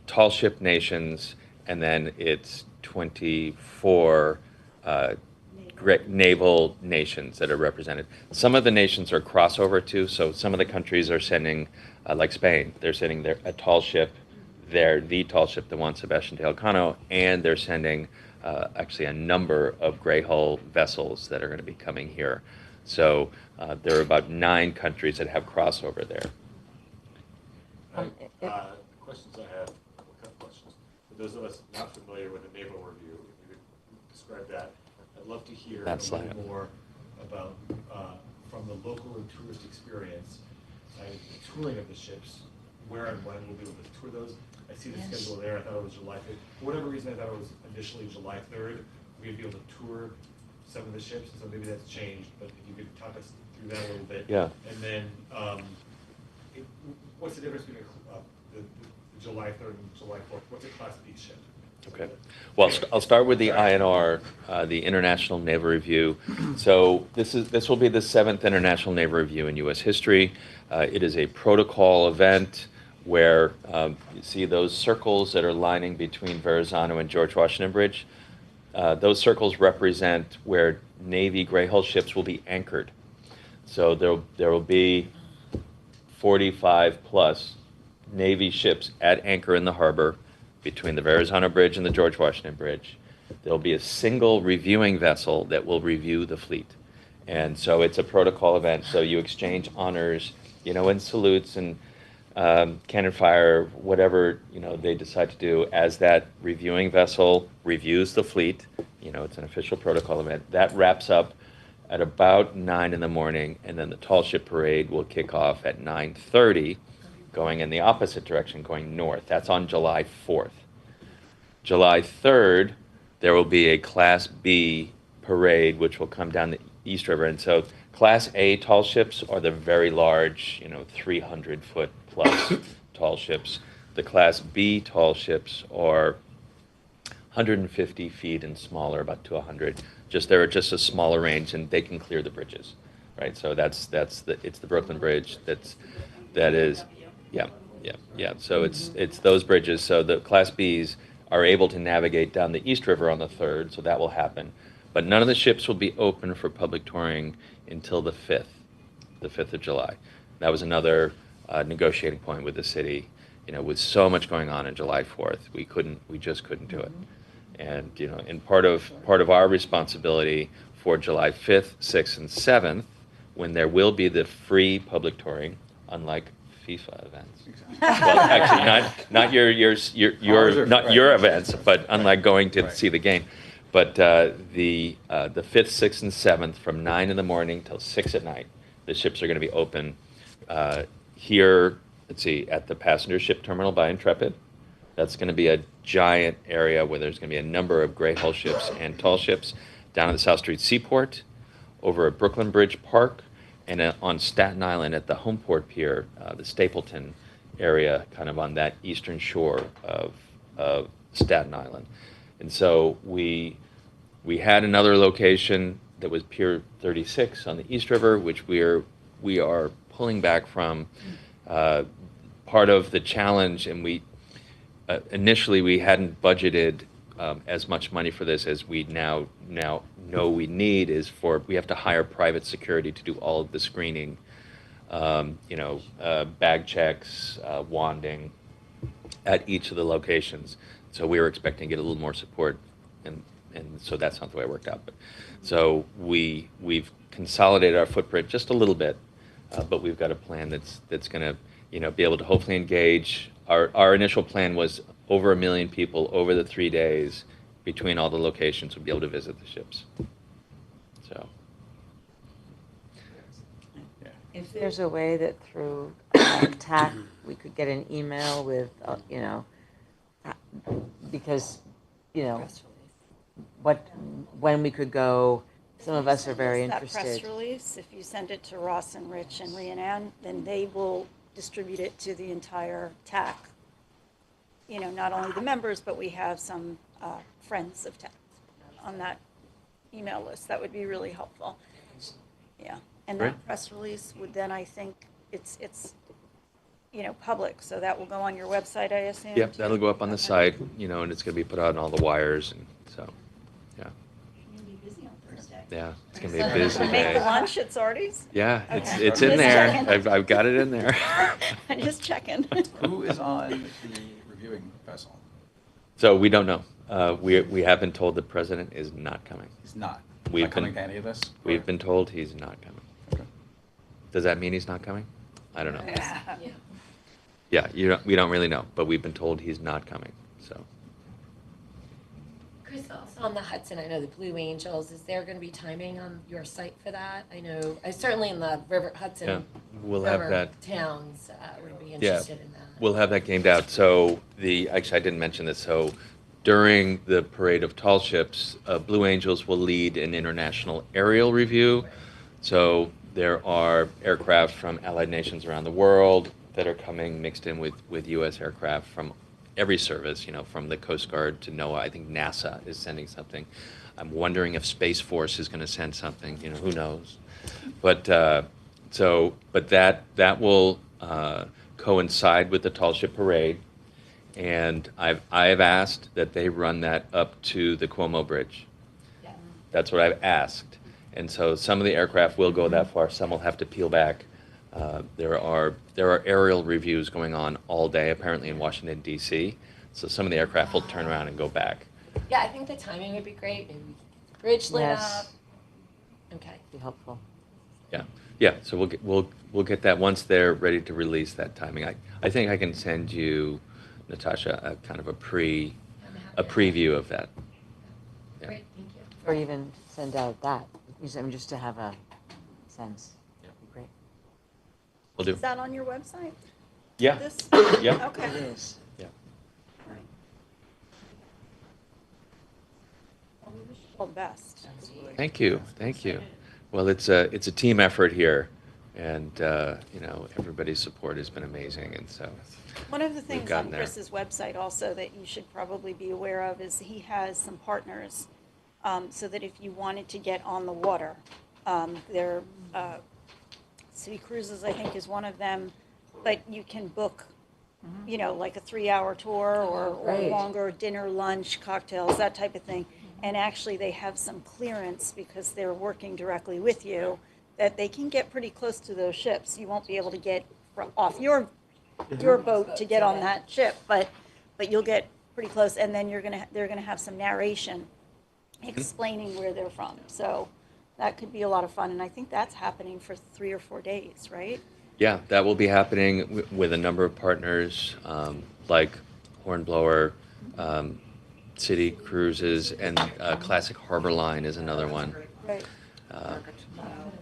tall ship nations, and then it's 24 naval nations that are represented. Some of the nations are crossover too, so some of the countries are sending, like Spain, they're sending a tall ship, the tall ship, the Juan Sebastian de Elcano, and they're sending actually a number of Gray Hull vessels that are going to be coming here. So there are about 9 countries that have crossover there. Questions I have, a couple questions. For those of us not familiar with the naval review, if you could describe that, I'd love to hear a little more about, from the local and tourist experience, the touring of the ships, where and when we'll be able to tour those. I see the schedule there. I thought it was July 5th. For whatever reason, I thought it was initially July 3rd. We'd be able to tour some of the ships, so maybe that's changed. But if you could talk us through that a little bit. Yeah. And then, what's the difference between the July 3rd and July 4th? What's a Class B ship? Okay. Well, I'll start with the INR, the International Naval Review. So this will be the 7th International Naval Review in U.S. history. It is a protocol event where you see those circles that are lining between Verrazano and George Washington Bridge. Those circles represent where Navy Gray Hull ships will be anchored. So there will be 45 plus Navy ships at anchor in the harbor between the Verrazano Bridge and the George Washington Bridge. There'll be a single reviewing vessel that will review the fleet. And so it's a protocol event. So you exchange honors, and salutes and cannon fire, whatever, they decide to do as that reviewing vessel reviews the fleet. It's an official protocol event. That wraps up at about 9 in the morning, and then the tall ship parade will kick off at 9:30, going in the opposite direction, going north. That's on July 4th. July 3rd, there will be a Class B parade, which will come down the East River. And so Class A tall ships are the very large, 300-foot plus tall ships. The Class B tall ships are 150 feet and smaller, about to 100. They're just a smaller range, and they can clear the bridges, right? So it's the Brooklyn Bridge. Yeah. So it's those bridges. So the Class Bs are able to navigate down the East River on the 3rd, so that will happen. But none of the ships will be open for public touring until the 5th of July. That was another negotiating point with the city. With so much going on July 4th, we just couldn't do it. And and part of our responsibility for July 5th, 6th, and 7th, when there will be the free public touring, unlike FIFA events. Well, actually, not your events, but unlike going to see the game. But the 5th, 6th, and 7th, from 9 in the morning till 6 at night, the ships are going to be open here. Let's see, at the passenger ship terminal by Intrepid. That's going to be a giant area where there's going to be a number of Gray Hull ships and tall ships down at the South Street Seaport, over at Brooklyn Bridge Park, and on Staten Island at the Homeport Pier, the Stapleton area, kind of on that eastern shore of Staten Island. And so we We had another location that was Pier 36 on the East River, which we are pulling back from. Part of the challenge, and we initially we hadn't budgeted as much money for this as we now know we need, is we have to hire private security to do all of the screening, bag checks, wanding at each of the locations. So we were expecting to get a little more support, and so that's not the way it worked out. But so we've consolidated our footprint just a little bit, but we've got a plan that's going to be able to hopefully engage. Our initial plan was over 1 million people over the 3 days between all the locations would be able to visit the ships. So. If there's a way that through TAC we could get an email with, because, when we could go, some of us are very interested. That press release, if you send it to Ross and Rich and Rhiannon, then they will distribute it to the entire TAC. Not only the members, but we have some friends of TAC on that email list. That would be really helpful. Yeah. And Great. that press release would then, I think, it's public, so that will go on your website, I assume? Yep, too? that'll go up on the Okay. site, and it's going to be put out on all the wires, and so, yeah. You're gonna be busy on Thursday. Yeah, it's going to be a busy Make the day. lunch at Sardi's? Yeah, Okay. it's in Just there. checking. I've got it in there. I'm just checking. Who is on the reviewing vessel? So we don't know. We have been told the president is not coming. He's not. We've Not coming been- to any of this? We've been told he's not coming. Okay. Does that mean he's not coming? I don't know. Yeah. Yeah, we don't really know, but we've been told he's not coming, so. Chris, also on the Hudson, I know the Blue Angels, is there going to be timing on your site for that? I know, certainly in the River Yeah, Hudson we'll have River that. towns would be Yeah, interested in that. we'll have that gamed out. So actually, I didn't mention this. So during the parade of tall ships, Blue Angels will lead an international aerial review. So there are aircraft from allied nations around the world that are coming mixed in with U.S. aircraft from every service, from the Coast Guard to NOAA. I think NASA is sending something. I'm wondering if Space Force is going to send something. Who knows? But that will coincide with the Tall Ship Parade, and I have asked that they run that up to the Cuomo Bridge. Yeah. That's what I've asked, and so some of the aircraft will go that far. Some will have to peel back. There are aerial reviews going on all day, apparently in Washington D.C. So some of the aircraft will turn around and go back. Yeah, I think the timing would be great. Maybe we could get the bridge lit Yes. up. Okay. Be helpful. Yeah. So we'll get that once they're ready to release that timing. I think I can send you, Natasha, a kind of a preview of that. Yeah. Great, thank you. Or even send out that, just to have a sense. That'd be great. We'll do. Is that on your website? Yeah. This? Yeah. Okay. It is. Yeah. Right. Well, we wish you all the best. Thank you. Well, it's a team effort here, and everybody's support has been amazing, and so. One of the things on gotten there. Chris's website also that you should probably be aware of is he has some partners, so that if you wanted to get on the water, there, City Cruises, I think, is one of them, but you can book, like a 3-hour tour or Right. longer, dinner, lunch, cocktails, that type of thing. And actually, they have some clearance because they're working directly with you, that they can get pretty close to those ships. You won't be able to get off your boat to get on that ship, but you'll get pretty close, and then they're gonna have some narration explaining where they're from. So that could be a lot of fun, and I think that's happening for 3 or 4 days, right? Yeah, that will be happening with a number of partners, like Hornblower, City Cruises, and Classic Harbor Line is another one. Right.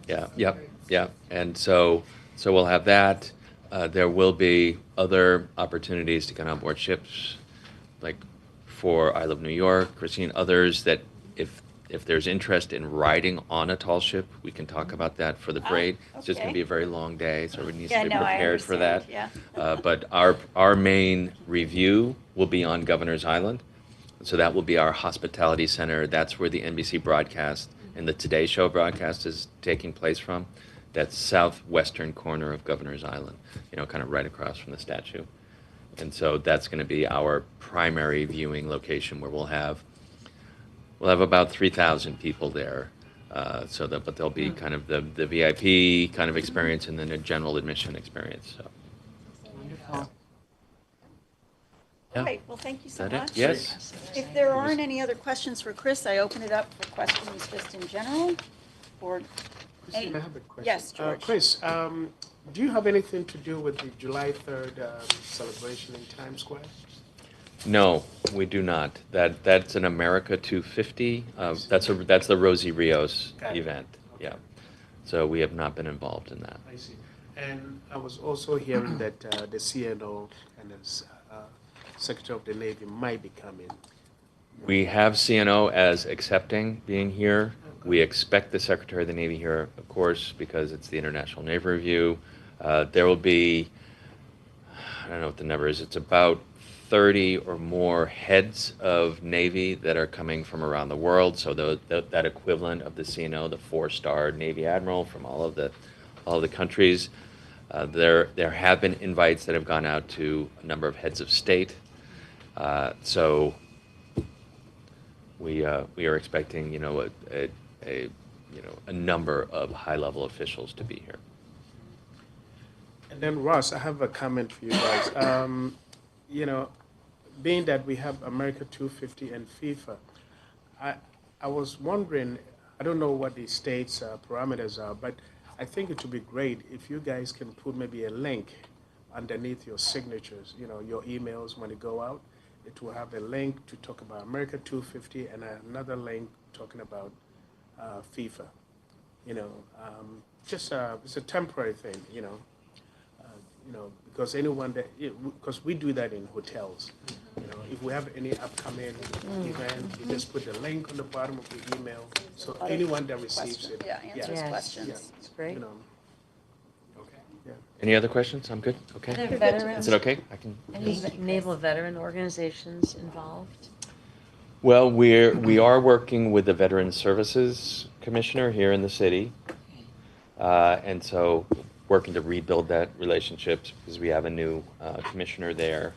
Yeah. And so we'll have that. There will be other opportunities to get on board ships, like for I Love New York, Christine, others that if there's interest in riding on a tall ship, we can talk about that for the parade. It's just going to be a very long day, so everybody needs to be prepared for that. Yeah. But our main review will be on Governor's Island. So that will be our hospitality center. That's where the NBC broadcast and the Today Show broadcast is taking place from. That's southwestern corner of Governor's Island, kind of right across from the statue. And so that's going to be our primary viewing location where we'll have about 3,000 people there. But there'll be kind of the VIP kind of experience and then a general admission experience. So. Wonderful. Yeah. All right, well, thank you so Is that it? much. Yes. If there aren't any other questions for Chris, I open it up for questions just in general, or any? Christine, I have a question. Yes, George. Chris, do you have anything to do with the July 3rd celebration in Times Square? No, we do not. That's an America 250. That's the Rosie Rios Got it. event. Yeah. So we have not been involved in that. I see. And I was also hearing that the CNO and the Secretary of the Navy might be coming. We have CNO as accepting being here. We expect the Secretary of the Navy here, of course, because it's the International Navy Review. There will be, I don't know what the number is, it's about 30 or more heads of Navy that are coming from around the world. So that equivalent of the CNO, the 4-star Navy Admiral from all of the countries. There have been invites that have gone out to a number of heads of state. So we are expecting, a number of high-level officials to be here. And then Ross, I have a comment for you guys. Being that we have America 250 and FIFA, I was wondering, I don't know what the state's parameters are, but I think it would be great if you guys can put maybe a link underneath your signatures, your emails when they go out. It will have a link to talk about America 250 and another link talking about FIFA. It's a temporary thing, because because we do that in hotels. If we have any upcoming event, you just put the link on the bottom of the email, so anyone that receives it. Yeah, answers Yes. questions. That's great. Okay. Yeah. Any other questions? I'm good? Are Okay. there veterans, Is it okay? I can. any naval veteran organizations involved? Well, we are working with the Veterans Services Commissioner here in the city. And so working to rebuild that relationship because we have a new commissioner there.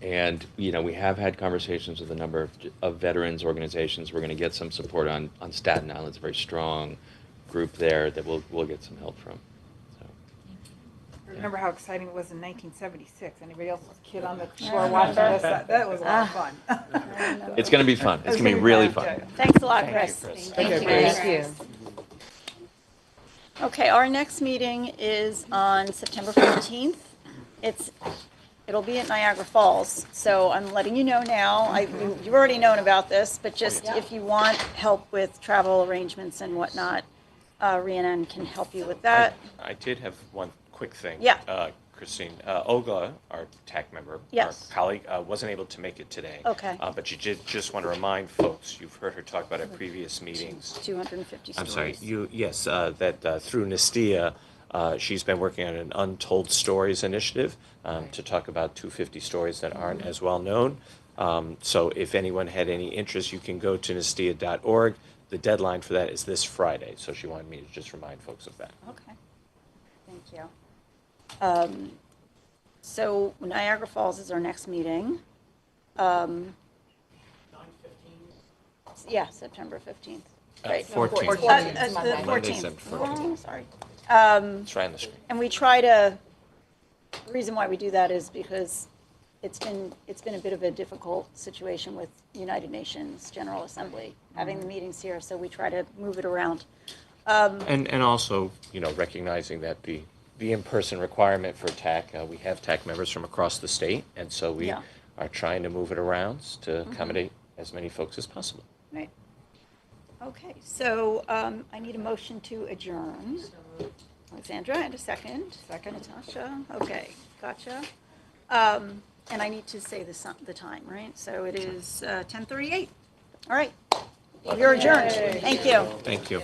And, we have had conversations with a number of veterans organizations. We're going to get some support on Staten Island. It's a very strong group there that we'll get some help from. So. Remember how exciting it was in 1976? Anybody else was a kid on the shore watching this? That was a lot of fun. It's going to be fun. It's going to be really fun. Thanks a lot, Thank Chris. you, Chris. Thank you. Thank you. Okay, our next meeting is on September 15th. It'll be at Niagara Falls, so I'm letting you know now. You've already known about this, but just if you want help with travel arrangements and whatnot, Rhiannon can help you with that. I did have one quick thing. Yeah. Christine, Olga, our TAC member, Yes. our colleague, wasn't able to make it today. Okay. But you did just want to remind folks, you've heard her talk about at previous meetings. 250 I'm stories. sorry, that through Nistia, she's been working on an Untold Stories initiative to talk about 250 stories that aren't as well known. So if anyone had any interest, you can go to nistia.org. The deadline for that is this Friday, so she wanted me to just remind folks of that. Okay, thank you. So Niagara Falls is our next meeting. 9:15. Yeah, September 15th. 14th. The Monday, 14th. September 14th. Oh, sorry. It's right on the screen. And we try to, the reason why we do that is because it's been a bit of a difficult situation with United Nations General Assembly, having the meetings here, so we try to move it around. And also, recognizing that the in-person requirement for TAC, we have TAC members from across the state, and so we Yeah. are trying to move it around to accommodate as many folks as possible. Right. Okay, so I need a motion to adjourn. Alexandra, and a second. Second. Natasha, okay, gotcha. And I need to say the time, right? So it is 10:38. All right, you're adjourned. Thank you. Thank you.